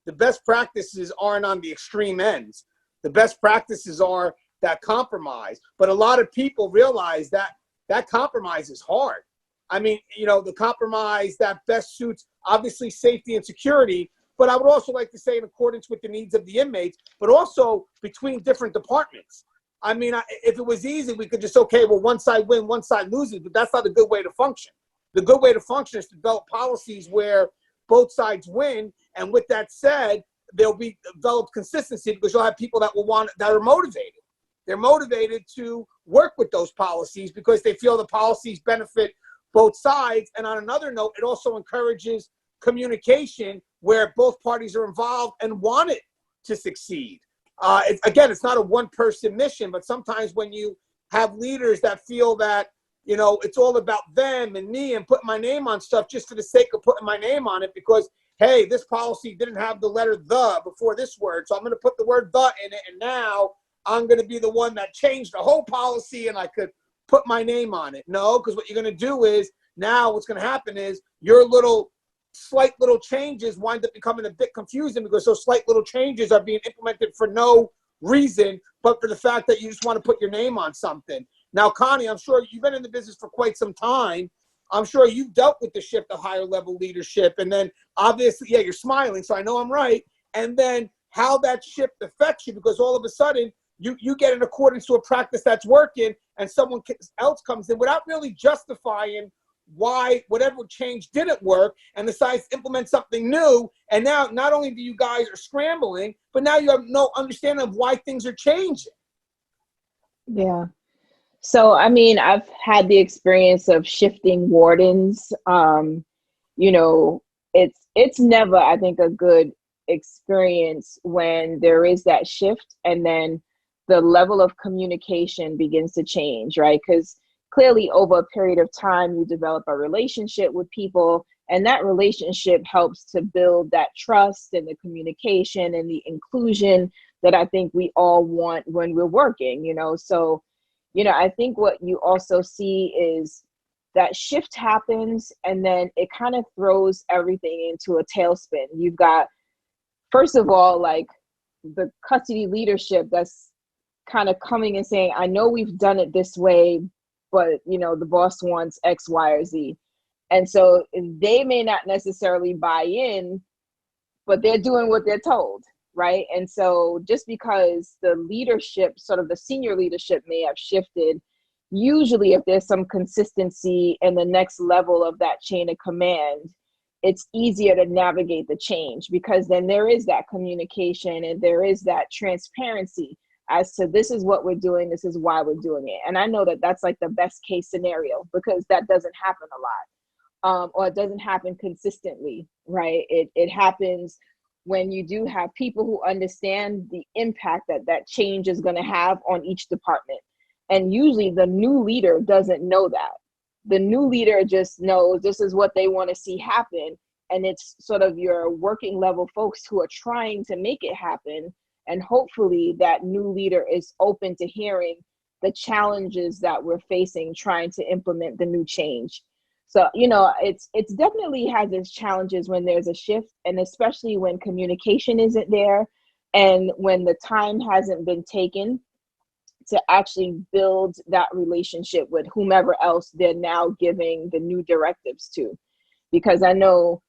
The best practices aren't on the extreme ends. The best practices are that compromise. But a lot of people realize that that compromise is hard. I mean, you know, the compromise that best suits, obviously, safety and security, but I would also like to say in accordance with the needs of the inmates, but also between different departments. I mean, if it was easy, we could just, okay, well, one side wins, one side loses, but that's not a good way to function. The good way to function is to develop policies where both sides win. And with that said, there'll be developed consistency because you'll have people that are motivated. They're motivated to work with those policies because they feel the policies benefit both sides. And on another note, it also encourages communication where both parties are involved and want it to succeed. It's not a one-person mission, but sometimes when you have leaders that feel that, you know, it's all about them and me and putting my name on stuff just for the sake of putting my name on it because, hey, this policy didn't have the letter the before this word, so I'm going to put the word the in it, and now I'm going to be the one that changed the whole policy and I could put my name on it. No, because what you're going to do is now what's going to happen is your slight little changes wind up becoming a bit confusing because those slight little changes are being implemented for no reason but for the fact that you just want to put your name on something. Now, Connie, I'm sure you've been in the business for quite some time. I'm sure you've dealt with the shift of higher level leadership. And then obviously, yeah, you're smiling, so I know I'm right. And then how that shift affects you because all of a sudden you get in accordance to a practice that's working and someone else comes in without really justifying why whatever change didn't work and decides to implement something new. And now not only do you guys are scrambling, but now you have no understanding of why things are changing. Yeah. So, I mean, I've had the experience of shifting wardens. You know, it's never, I think, a good experience when there is that shift and then the level of communication begins to change, right? Because clearly over a period of time, you develop a relationship with people, and that relationship helps to build that trust and the communication and the inclusion that I think we all want when we're working, you know? So, you know, I think what you also see is that shift happens and then it kind of throws everything into a tailspin. You've got, first of all, like the custody leadership that's kind of coming and saying, I know we've done it this way, but you know, the boss wants X, Y, or Z. And so they may not necessarily buy in, but they're doing what they're told, right? And so just because the leadership, sort of the senior leadership may have shifted, usually if there's some consistency in the next level of that chain of command, it's easier to navigate the change because then there is that communication and there is that transparency as to this is what we're doing, this is why we're doing it. And I know that that's like the best case scenario because that doesn't happen a lot, or it doesn't happen consistently, right? It happens when you do have people who understand the impact that that change is going to have on each department. And usually the new leader doesn't know that. The new leader just knows this is what they want to see happen. And it's sort of your working level folks who are trying to make it happen. And hopefully that new leader is open to hearing the challenges that we're facing trying to implement the new change. So, you know, it's definitely has its challenges when there's a shift, and especially when communication isn't there and when the time hasn't been taken to actually build that relationship with whomever else they're now giving the new directives to. Because I know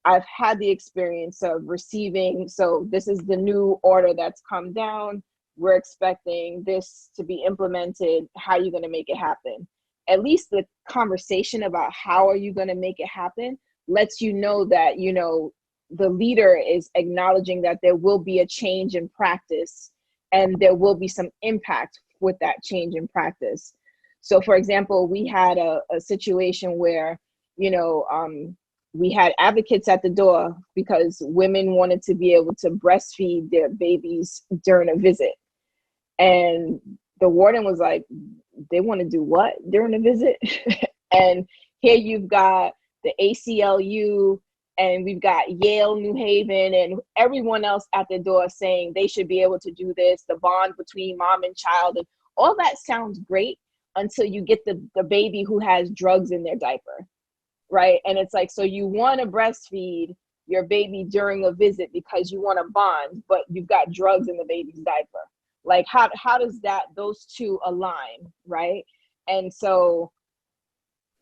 I've had the experience of receiving, so this is the new order that's come down. We're expecting this to be implemented. How are you going to make it happen? At least the conversation about how are you going to make it happen lets you know that, you know, the leader is acknowledging that there will be a change in practice and there will be some impact with that change in practice. So for example, we had a situation where, you know, we had advocates at the door because women wanted to be able to breastfeed their babies during a visit. And the warden was like, they want to do what during a visit? And here you've got the ACLU and we've got Yale, New Haven, and everyone else at the door saying they should be able to do this, the bond between mom and child. And all that sounds great until you get the baby who has drugs in their diaper, right? And it's like, so you want to breastfeed your baby during a visit because you want to bond, but you've got drugs in the baby's diaper. Like, how does those two align, right? And so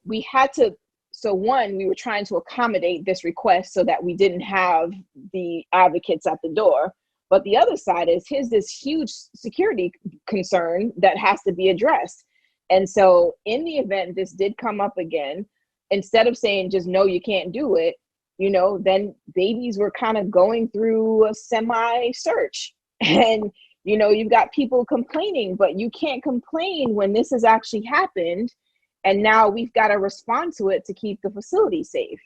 we had to, so one, we were trying to accommodate this request so that we didn't have the advocates at the door. But the other side is, here's this huge security concern that has to be addressed. And so in the event this did come up again, instead of saying just, no, you can't do it, you know, then babies were kind of going through a semi-search. And, you know, you've got people complaining, but you can't complain when this has actually happened. And now we've got to respond to it to keep the facility safe.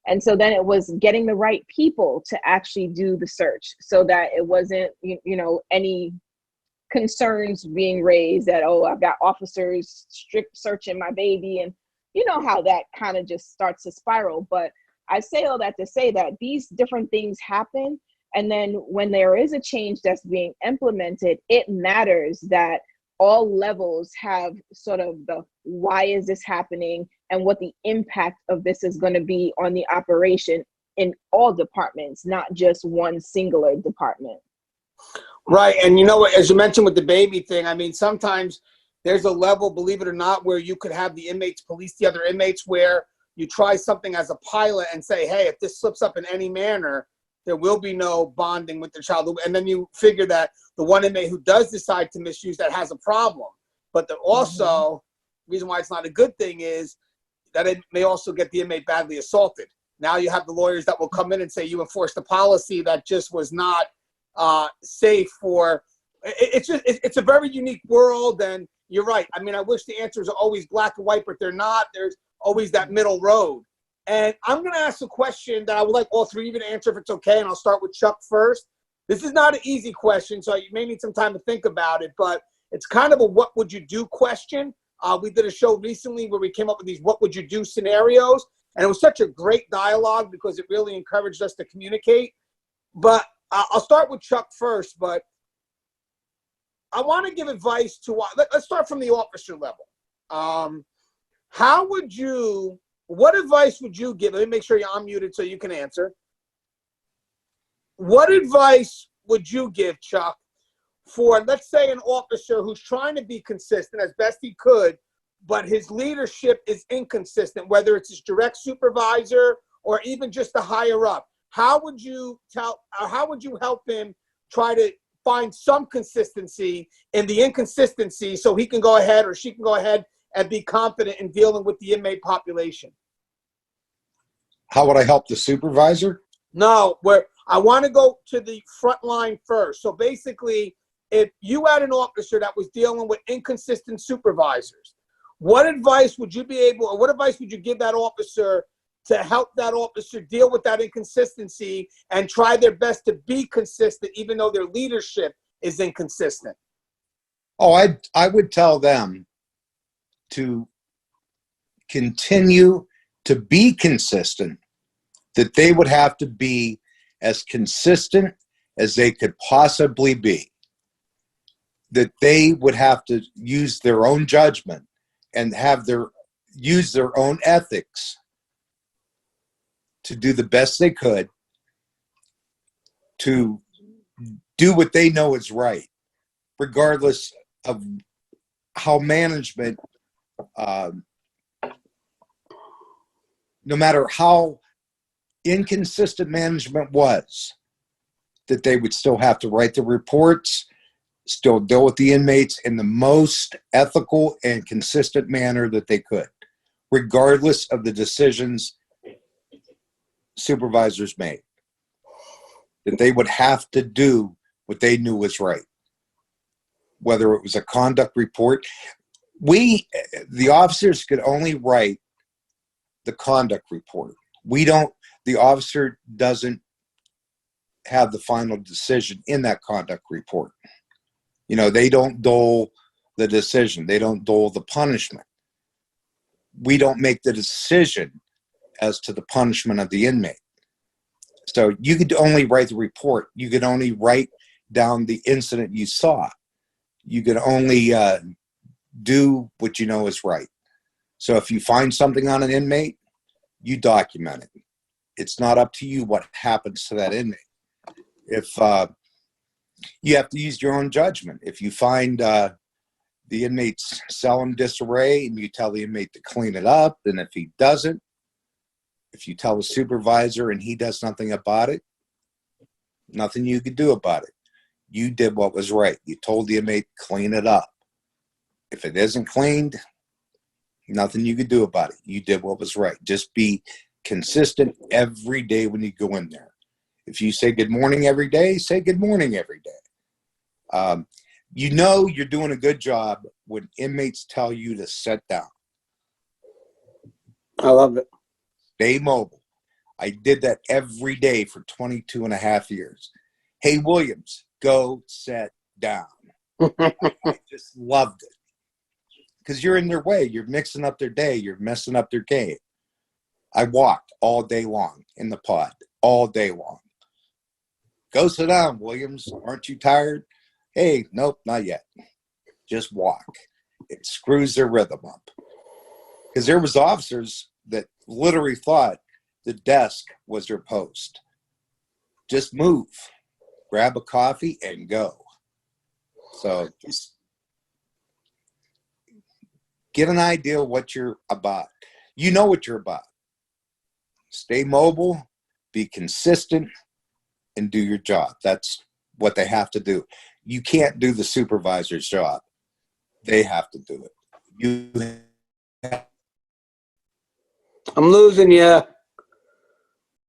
And so then it was getting the right people to actually do the search so that it wasn't, you know, any concerns being raised that, oh, I've got officers strict searching my baby. And you know how that kind of just starts to spiral. But I say all that to say that these different things happen. And then when there is a change that's being implemented, it matters that all levels have sort of the why is this happening and what the impact of this is going to be on the operation in all departments, not just one singular department. Right. And you know what, as you mentioned with the baby thing, I mean, sometimes there's a level, believe it or not, where you could have the inmates police the other inmates, where you try something as a pilot and say, hey, if this slips up in any manner, there will be no bonding with the child. And then you figure that the one inmate who does decide to misuse that has a problem. But also, the reason why it's not a good thing is that it may also get the inmate badly assaulted. Now you have the lawyers that will come in and say you enforced a policy that just was not safe for. It's a very unique world, and you're right. I mean, I wish the answers are always black and white, but they're not. There's always that middle road. And I'm going to ask a question that I would like all three of you to answer if it's okay, and I'll start with Chuck first. This is not an easy question, so you may need some time to think about it, but it's kind of a what would you do question. We did a show recently where we came up with these what would you do scenarios, and it was such a great dialogue because it really encouraged us to communicate. But I'll start with Chuck first, but I want to give advice to, let's start from the officer level. What advice would you give? Let me make sure you're unmuted so you can answer. What advice would you give, Chuck, for, let's say, an officer who's trying to be consistent as best he could, but his leadership is inconsistent, whether it's his direct supervisor or even just the higher up? How would you help him try to find some consistency in the inconsistency so he can go ahead or she can go ahead and be confident in dealing with the inmate population? How would I help the supervisor? No, I want to go to the front line first. So basically, if you had an officer that was dealing with inconsistent supervisors, what advice would you give that officer to help that officer deal with that inconsistency and try their best to be consistent even though their leadership is inconsistent? Oh, I would tell them to continue to be consistent, that they would have to be as consistent as they could possibly be, that they would have to use their own judgment and use their own ethics to do the best they could to do what they know is right, regardless of how management, no matter how inconsistent management was, that they would still have to write the reports, still deal with the inmates in the most ethical and consistent manner that they could, regardless of the decisions supervisors made. That they would have to do what they knew was right. Whether it was a conduct report, the officers could only write the conduct report. The officer doesn't have the final decision in that conduct report. They don't dole the decision. They don't dole the punishment. We don't make the decision as to the punishment of the inmate. So you could only write the report. You could only write down the incident you saw. You could only do what you know is right. So if you find something on an inmate, you document it. It's not up to you what happens to that inmate. If you have to use your own judgment. If you find the inmate's cell in disarray and you tell the inmate to clean it up, and if he doesn't, if you tell the supervisor and he does nothing about it, nothing you could do about it. You did what was right. You told the inmate, clean it up. If it isn't cleaned, nothing you could do about it. You did what was right. Just be consistent every day when you go in there. If you say good morning every day, say good morning every day. You're doing a good job when inmates tell you to sit down. I love it. Stay mobile. I did that every day for 22 and a half years. Hey, Williams, go sit down. I just loved it. Because you're in their way. You're mixing up their day. You're messing up their game. I walked all day long in the pod, all day long. Go sit down, Williams. Aren't you tired? Hey, nope, not yet. Just walk. It screws their rhythm up. Because there was officers that literally thought the desk was their post. Just move. Grab a coffee and go. So just get an idea what you're about. You know what you're about. Stay mobile, be consistent, and do your job. That's what they have to do. You can't do the supervisor's job. They have to do it. You I'm losing you.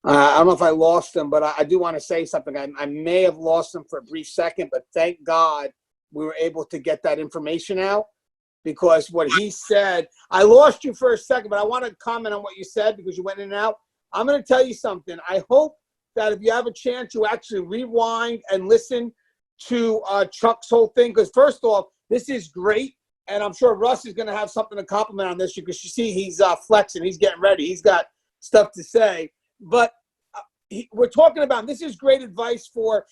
I don't know if I lost him, but I do want to say something. I may have lost him for a brief second, but thank God we were able to get that information out, because what he said, I lost you for a second, but I want to comment on what you said because you went in and out. I'm going to tell you something. I hope that if you have a chance, you actually rewind and listen to Chuck's whole thing, because first off, this is great. And I'm sure Russ is going to have something to compliment on this, because you see he's flexing. He's getting ready. He's got stuff to say. But we're talking about, this is great advice for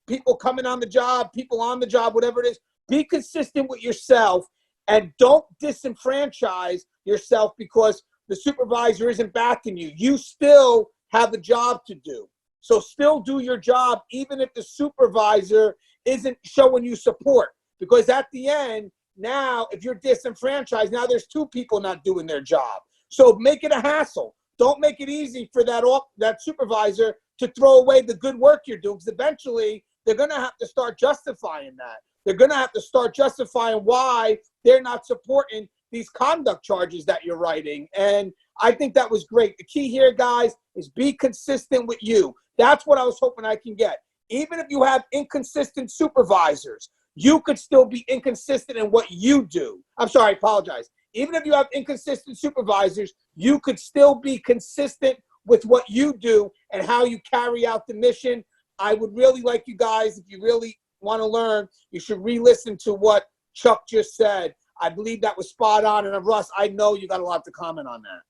people coming on the job, people on the job, whatever it is. Be consistent with yourself and don't disenfranchise yourself because the supervisor isn't backing you. You still have a job to do. So still do your job, even if the supervisor isn't showing you support. Because at the end, now, if you're disenfranchised, now there's two people not doing their job. So make it a hassle. Don't make it easy for that supervisor to throw away the good work you're doing, because eventually they're going to have to start justifying that. They're going to have to start justifying why they're not supporting these conduct charges that you're writing. And I think that was great. The key here, guys, is be consistent with you. That's what I was hoping I can get. Even if you have inconsistent supervisors, you could still be inconsistent in what you do. I'm sorry, I apologize. Even if you have inconsistent supervisors, you could still be consistent with what you do and how you carry out the mission. I would really like you guys, if you really want to learn, you should re-listen to what Chuck just said. I believe that was spot on. And Russ, I know you got a lot to comment on that.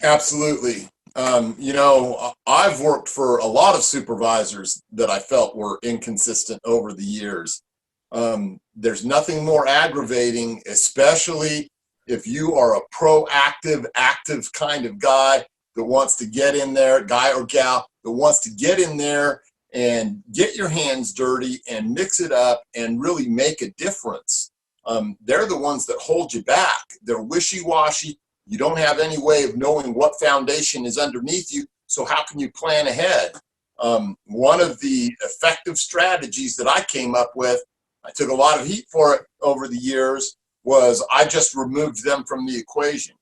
Absolutely. I've worked for a lot of supervisors that I felt were inconsistent over the years. There's nothing more aggravating, especially if you are a proactive, active kind of guy that wants to get in there, guy or gal that wants to get in there and get your hands dirty and mix it up and really make a difference. They're the ones that hold you back. They're wishy-washy. You don't have any way of knowing what foundation is underneath you, so how can you plan ahead? One of the effective strategies that I came up with, I took a lot of heat for it over the years, was I just removed them from the equation,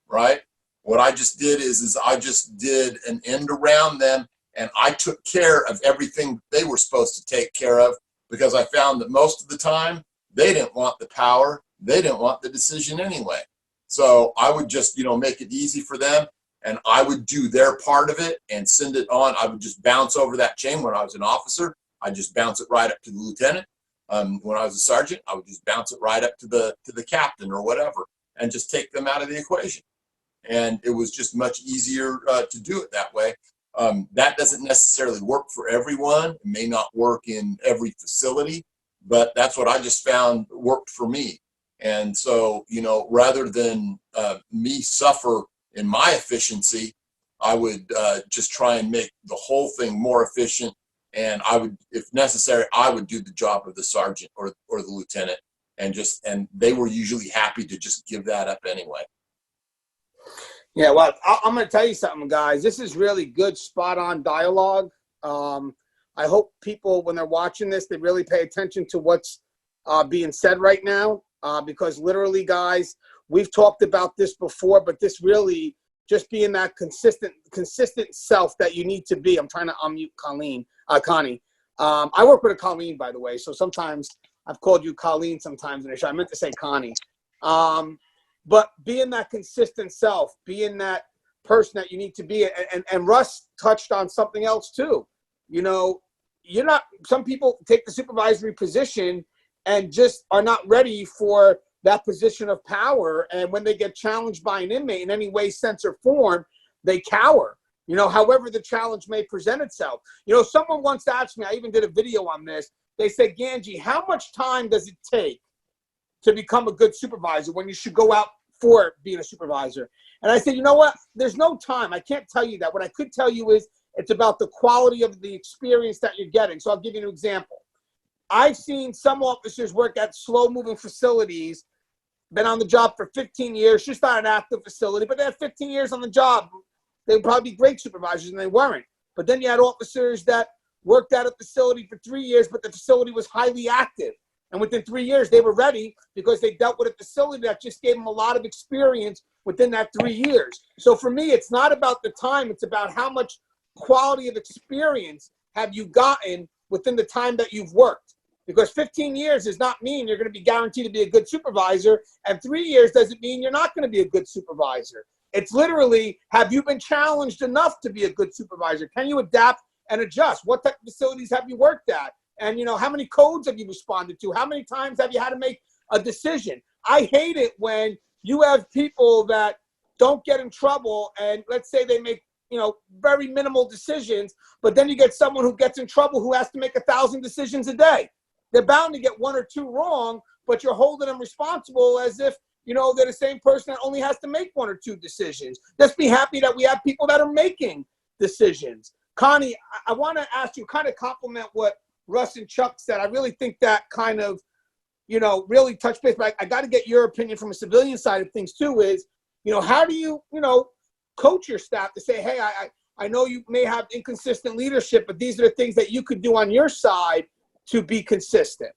right? What I just did is I just did an end around them, and I took care of everything they were supposed to take care of, because I found that most of the time, they didn't want the power, they didn't want the decision anyway. So I would just, make it easy for them, and I would do their part of it and send it on. I would just bounce over that chain. When I was an officer, I'd just bounce it right up to the lieutenant. When I was a sergeant, I would just bounce it right up to the captain or whatever, and just take them out of the equation. And it was just much easier to do it that way. That doesn't necessarily work for everyone. It may not work in every facility, but that's what I just found worked for me. And so, rather than me suffer in my efficiency, I would just try and make the whole thing more efficient. And I would, if necessary, I would do the job of the sergeant or the lieutenant, and they were usually happy to just give that up anyway. Yeah, well, I'm going to tell you something, guys. This is really good, spot-on dialogue. I hope people, when they're watching this, they really pay attention to what's being said right now. Because literally, guys, we've talked about this before, but this really just being that consistent self that you need to be. I'm trying to unmute Connie. I work with a Colleen, by the way, so sometimes I've called you Colleen sometimes in the show. I meant to say Connie. But being that consistent self, being that person that you need to be, and Russ touched on something else too. Some people take the supervisory position and just are not ready for that position of power. And when they get challenged by an inmate in any way, sense, or form, they cower, however the challenge may present itself. Someone once asked me, I even did a video on this. They said, Gangi, how much time does it take to become a good supervisor when you should go out for being a supervisor? And I said, you know what? There's no time. I can't tell you that. What I could tell you is it's about the quality of the experience that you're getting. So I'll give you an example. I've seen some officers work at slow-moving facilities, been on the job for 15 years, just not an active facility, but they had 15 years on the job. They would probably be great supervisors, and they weren't. But then you had officers that worked at a facility for 3 years, but the facility was highly active. And within 3 years, they were ready because they dealt with a facility that just gave them a lot of experience within that 3 years. So for me, it's not about the time. It's about how much quality of experience have you gotten within the time that you've worked. Because 15 years does not mean you're going to be guaranteed to be a good supervisor, and 3 years doesn't mean you're not going to be a good supervisor. It's literally, have you been challenged enough to be a good supervisor? Can you adapt and adjust? What type of facilities have you worked at? And, you know, how many codes have you responded to? How many times have you had to make a decision? I hate it when you have people that don't get in trouble, and let's say they make, you know, very minimal decisions, but then you get someone who gets in trouble who has to make 1,000 decisions a day. They're bound to get one or two wrong, but you're holding them responsible as if, you know, they're the same person that only has to make one or two decisions. Let's be happy that we have people that are making decisions. Connie, I want to ask you, kind of compliment what Russ and Chuck said. I really think that kind of, you know, really touch base, but I got to get your opinion from a civilian side of things too, is, you know, how do you, you know, coach your staff to say, hey, I know you may have inconsistent leadership, but these are the things that you could do on your side to be consistent?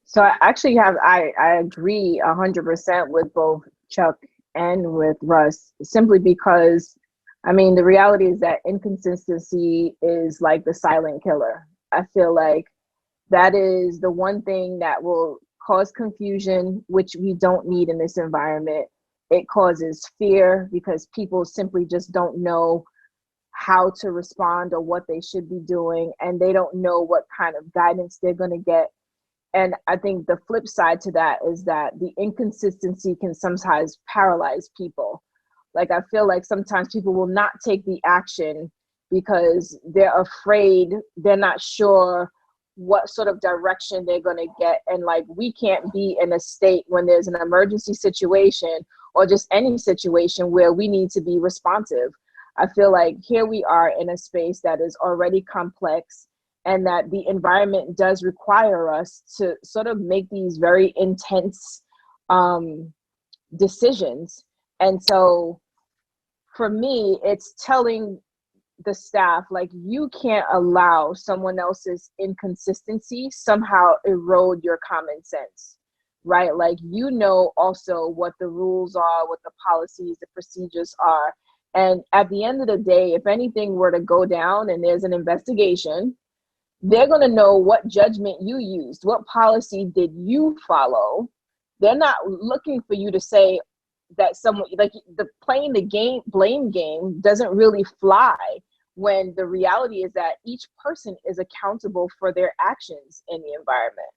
So I actually I agree 100% with both Chuck and with Russ, simply because, I mean, the reality is that inconsistency is like the silent killer. I feel like that is the one thing that will cause confusion, which we don't need in this environment. It causes fear because people simply just don't know how to respond or what they should be doing, and they don't know what kind of guidance they're going to get. And I think the flip side to that is that the inconsistency can sometimes paralyze people. Like, I feel like sometimes people will not take the action because they're afraid, they're not sure what sort of direction they're going to get. And like, we can't be in a state when there's an emergency situation or just any situation where we need to be responsive. I feel like here we are in a space that is already complex, and that the environment does require us to sort of make these very intense decisions. And so for me, it's telling the staff, like, you can't allow someone else's inconsistency somehow erode your common sense, right? Like, you know also what the rules are, what the policies, the procedures are. And at the end of the day, if anything were to go down and there's an investigation, they're going to know what judgment you used, what policy did you follow. They're not looking for you to say that someone, like, the playing the game, blame game doesn't really fly, when the reality is that each person is accountable for their actions in the environment.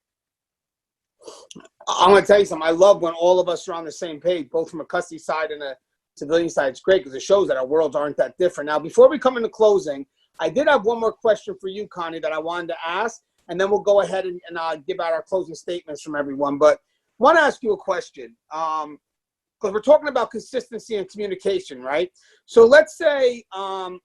I'm going to tell you something. I love when all of us are on the same page, both from a custody side and a civilian side. It's great because it shows that our worlds aren't that different. Now, before we come into closing, I did have one more question for you, Connie, that I wanted to ask, and then we'll go ahead and give out our closing statements from everyone. But I want to ask you a question, because we're talking about consistency and communication, right? So let's say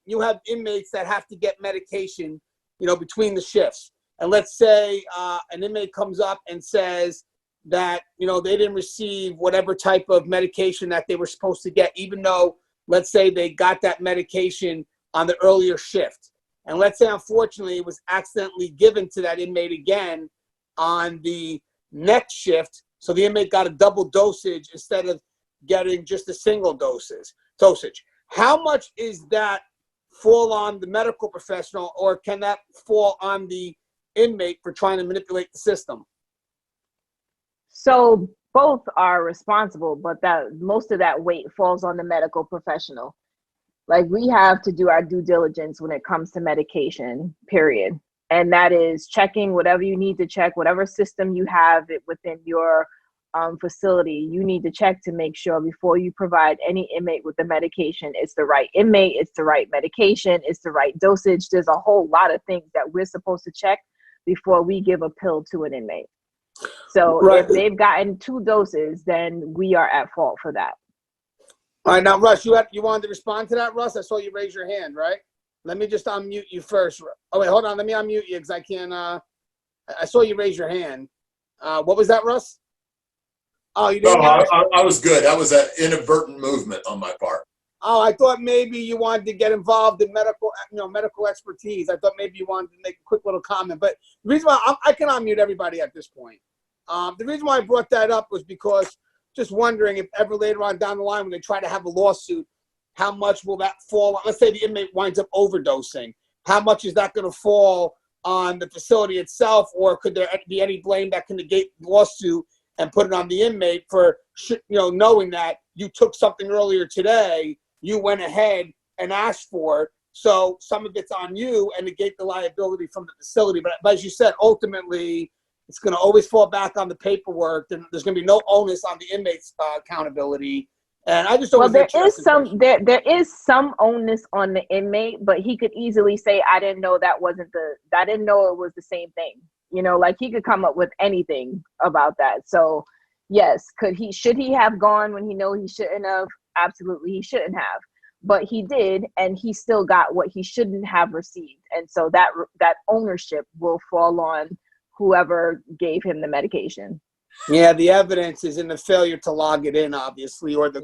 you have inmates that have to get medication, you know, between the shifts. And let's say an inmate comes up and says that, you know, they didn't receive whatever type of medication that they were supposed to get, even though, let's say, they got that medication on the earlier shift. And let's say, unfortunately, it was accidentally given to that inmate again on the next shift. So the inmate got a double dosage instead of getting just a single dosage. How much is that fall on the medical professional, or can that fall on the inmate for trying to manipulate the system? So both are responsible, but that most of that weight falls on the medical professional. Like, we have to do our due diligence when it comes to medication, period. And that is checking whatever you need to check, whatever system you have it within your facility, you need to check to make sure before you provide any inmate with the medication, it's the right inmate, it's the right medication, it's the right dosage. There's a whole lot of things that we're supposed to check before we give a pill to an inmate. So right. If they've gotten 2 doses, then we are at fault for that. All right, now, Russ, you wanted to respond to that, Russ? I saw you raise your hand, right? Let me just unmute you first. Oh, wait, hold on. Let me unmute you because I can't. I saw you raise your hand. What was that, Russ? Oh, you didn't. No, I was good. That was an inadvertent movement on my part. Oh, I thought maybe you wanted to get involved in medical expertise. I thought maybe you wanted to make a quick little comment. But the reason why I can unmute everybody at this point. The reason why I brought that up was because just wondering if ever later on down the line when they try to have a lawsuit, how much will that fall? Let's say the inmate winds up overdosing. How much is that going to fall on the facility itself, or could there be any blame that can negate the lawsuit and put it on the inmate for, knowing that you took something earlier today, you went ahead and asked for it, so some of it's on you and negate the liability from the facility. But as you said, ultimately, it's going to always fall back on the paperwork. There's going to be no onus on the inmate's accountability. And I just there is some onus on the inmate, but he could easily say, I didn't know I didn't know it was the same thing. Like he could come up with anything about that. So yes, should he have gone when he know he shouldn't have? Absolutely, he shouldn't have. But he did, and he still got what he shouldn't have received. And so that ownership will fall on whoever gave him the medication. Yeah, the evidence is in the failure to log it in, obviously, or the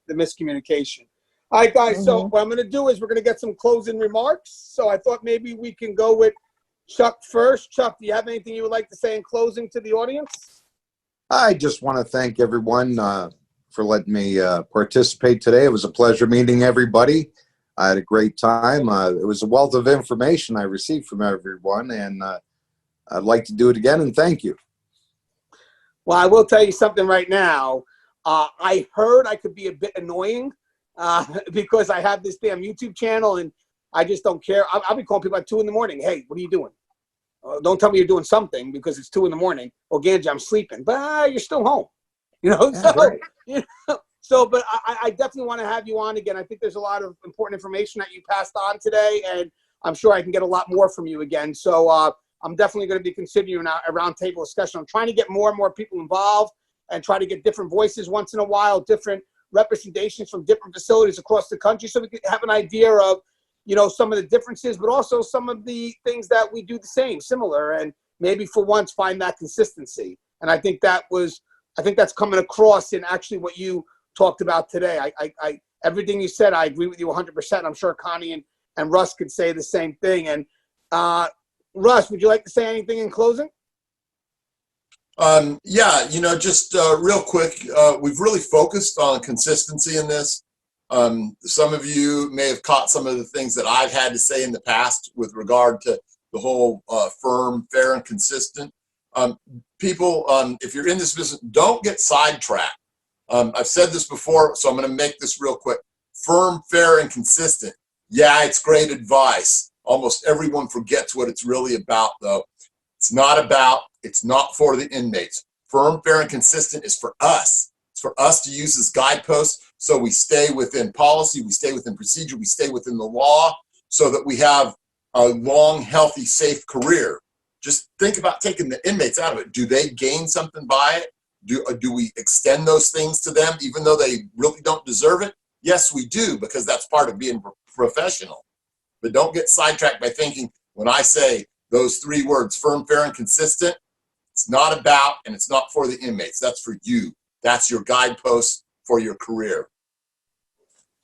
miscommunication. All right, guys, so what I'm going to do is we're going to get some closing remarks. So I thought maybe we can go with Chuck first. Chuck, do you have anything you would like to say in closing to the audience? I just want to thank everyone for letting me participate today. It was a pleasure meeting everybody. I had a great time. It was a wealth of information I received from everyone, and I'd like to do it again, and thank you. Well, I will tell you something right now. I heard I could be a bit annoying because I have this damn YouTube channel, and I just don't care. I'll be calling people at 2 in the morning. Hey, what are you doing? Don't tell me you're doing something because it's 2 in the morning. Or Gangi, I'm sleeping. But you're still home. But I definitely want to have you on again. I think there's a lot of important information that you passed on today, and I'm sure I can get a lot more from you again. So I'm definitely going to be considering a roundtable discussion. I'm trying to get more and more people involved and try to get different voices once in a while, different representations from different facilities across the country, so we can have an idea of, some of the differences, but also some of the things that we do the same, similar, and maybe for once find that consistency. And I think that's coming across in actually what you talked about today. I everything you said, I agree with you 100%. I'm sure Connie and Russ could say the same thing. And Russ, would you like to say anything in closing? Just real quick, we've really focused on consistency in this. Some of you may have caught some of the things that I've had to say in the past with regard to the whole firm, fair, and consistent. People, if you're in this business, don't get sidetracked. I've said this before, so I'm going to make this real quick. Firm, fair, and consistent. Yeah, it's great advice. Almost everyone forgets what it's really about, though. It's not for the inmates. Firm, fair, and consistent is for us. It's for us to use as guideposts so we stay within policy, we stay within procedure, we stay within the law, so that we have a long, healthy, safe career. Just think about taking the inmates out of it. Do they gain something by it? Do we extend those things to them even though they really don't deserve it? Yes, we do, because that's part of being professional. But don't get sidetracked by thinking when I say those 3 words, firm, fair, and consistent, it's not about and it's not for the inmates. That's for you. That's your guidepost for your career.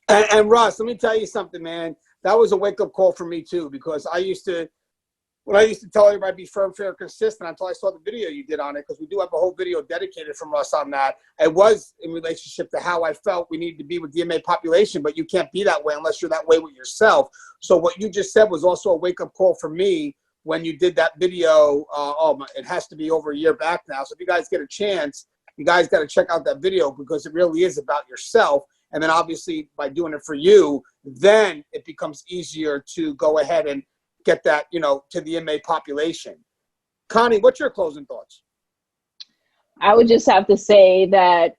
And Russ, let me tell you something, man. That was a wake-up call for me too, because when I used to tell everybody be firm, fair, consistent until I saw the video you did on it, because we do have a whole video dedicated from Russ on that. It was in relationship to how I felt we needed to be with the inmate population, but you can't be that way unless you're that way with yourself. So what you just said was also a wake-up call for me when you did that video. It has to be over a year back now. So if you guys get a chance, you guys got to check out that video, because it really is about yourself. And then obviously by doing it for you, then it becomes easier to go ahead and get that, to the inmate population. Connie, what's your closing thoughts? I would just have to say that,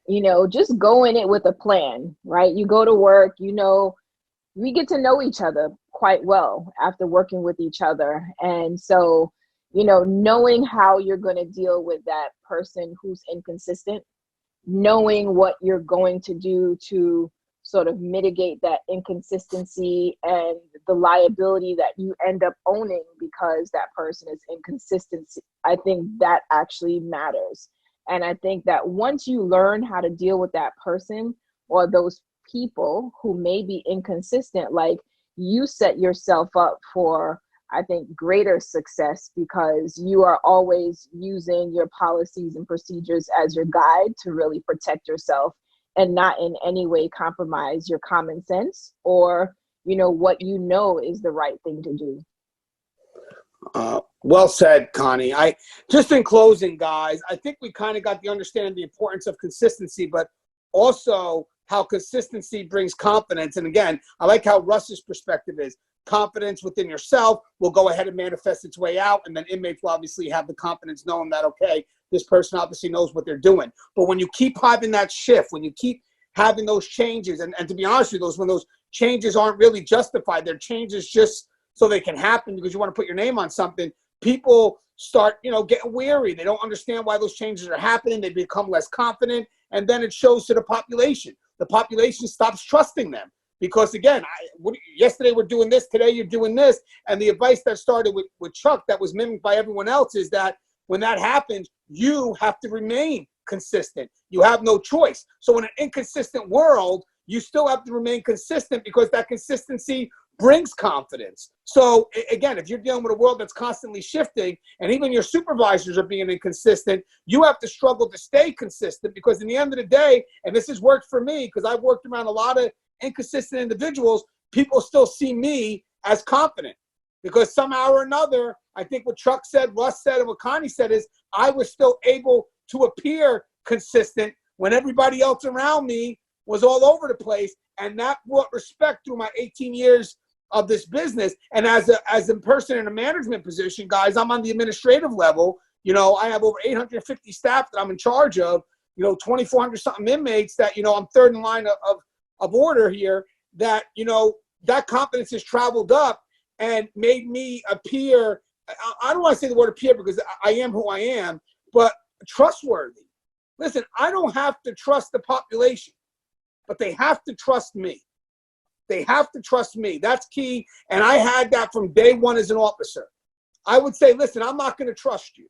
just go in it with a plan, right? You go to work, we get to know each other quite well after working with each other. And so, knowing how you're going to deal with that person who's inconsistent, knowing what you're going to do to sort of mitigate that inconsistency and the liability that you end up owning because that person is inconsistent, I think that actually matters. And I think that once you learn how to deal with that person or those people who may be inconsistent, like, you set yourself up for, I think, greater success, because you are always using your policies and procedures as your guide to really protect yourself and not in any way compromise your common sense or, what is the right thing to do. Well said, Connie. Just in closing, guys, I think we kind of got the understanding the importance of consistency, but also how consistency brings confidence. And again, I like how Russ's perspective is. Confidence within yourself will go ahead and manifest its way out, and then inmates will obviously have the confidence knowing that, okay, this person obviously knows what they're doing. But when you keep having that shift, when you keep having those changes, and to be honest with you, when those changes aren't really justified, they're changes just so they can happen because you want to put your name on something, people start, getting weary. They don't understand why those changes are happening. They become less confident, and then it shows to the population. The population stops trusting them because, again, yesterday we're doing this, today you're doing this, and the advice that started with Chuck that was mimicked by everyone else is that when that happens, you have to remain consistent. You have no choice. So in an inconsistent world, you still have to remain consistent because that consistency brings confidence. So again, if you're dealing with a world that's constantly shifting and even your supervisors are being inconsistent, you have to struggle to stay consistent because in the end of the day, and this has worked for me because I've worked around a lot of inconsistent individuals, people still see me as confident because somehow or another, I think what Chuck said, Russ said, and what Connie said is I was still able to appear consistent when everybody else around me was all over the place. And that brought respect through my 18 years of this business. And as a person in a management position, guys, I'm on the administrative level. I have over 850 staff that I'm in charge of, 2,400 something inmates that, I'm third in line of order here that, that confidence has traveled up and made me appear, I don't want to say the word appear because I am who I am, but trustworthy. Listen, I don't have to trust the population, but they have to trust me. They have to trust me. That's key. And I had that from day one as an officer. I would say, listen, I'm not going to trust you.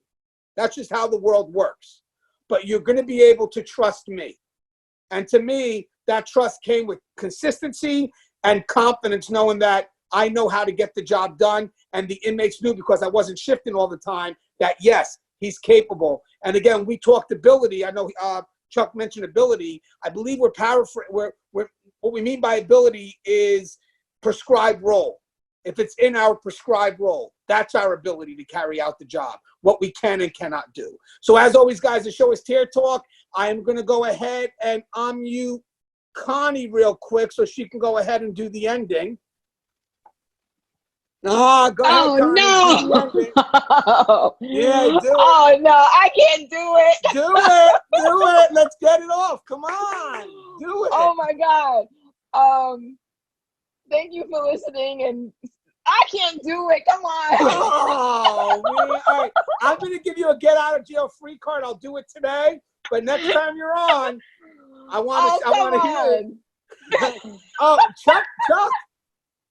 That's just how the world works. But you're going to be able to trust me. And to me, that trust came with consistency and confidence, knowing that I know how to get the job done. And the inmates knew because I wasn't shifting all the time that, yes, he's capable. And again, we talked ability. I know Chuck mentioned ability. I believe what we mean by ability is prescribed role. If it's in our prescribed role, that's our ability to carry out the job, what we can and cannot do. So as always, guys, the show is Tier Talk. I am going to go ahead and unmute Connie real quick so she can go ahead and do the ending. Go ahead, Connie. No. Yeah, do it. Oh, no, I can't do it. Do it. Let's get it off. Come on. Do it. Oh, my God. Thank you for listening, and I can't do it. Come on. Oh, man. All right. I'm going to give you a get out of jail free card. I'll do it today, but next time you're on, I want to hear it. Oh,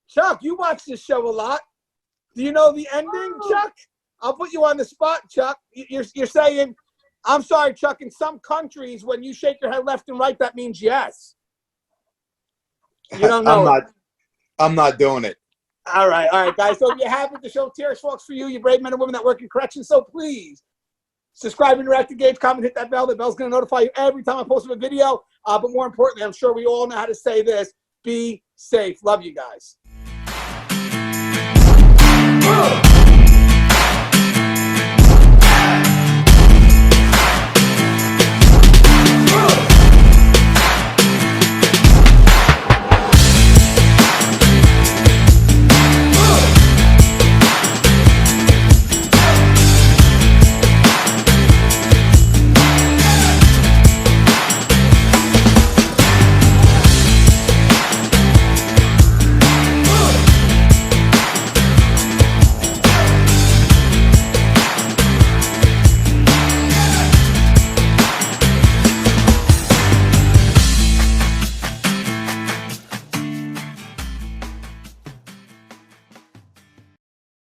Chuck, you watch this show a lot. Do you know the ending, Chuck? I'll put you on the spot, Chuck. You're saying, I'm sorry, Chuck, in some countries, when you shake your head left and right, that means yes. You don't know. I'm not doing it. All right, guys. So if you have it, the show Tears Talks for you brave men and women that work in corrections. So please subscribe, interact, engage, comment, hit that bell. The bell's going to notify you every time I post a video. But more importantly, I'm sure we all know how to say this. Be safe. Love you guys.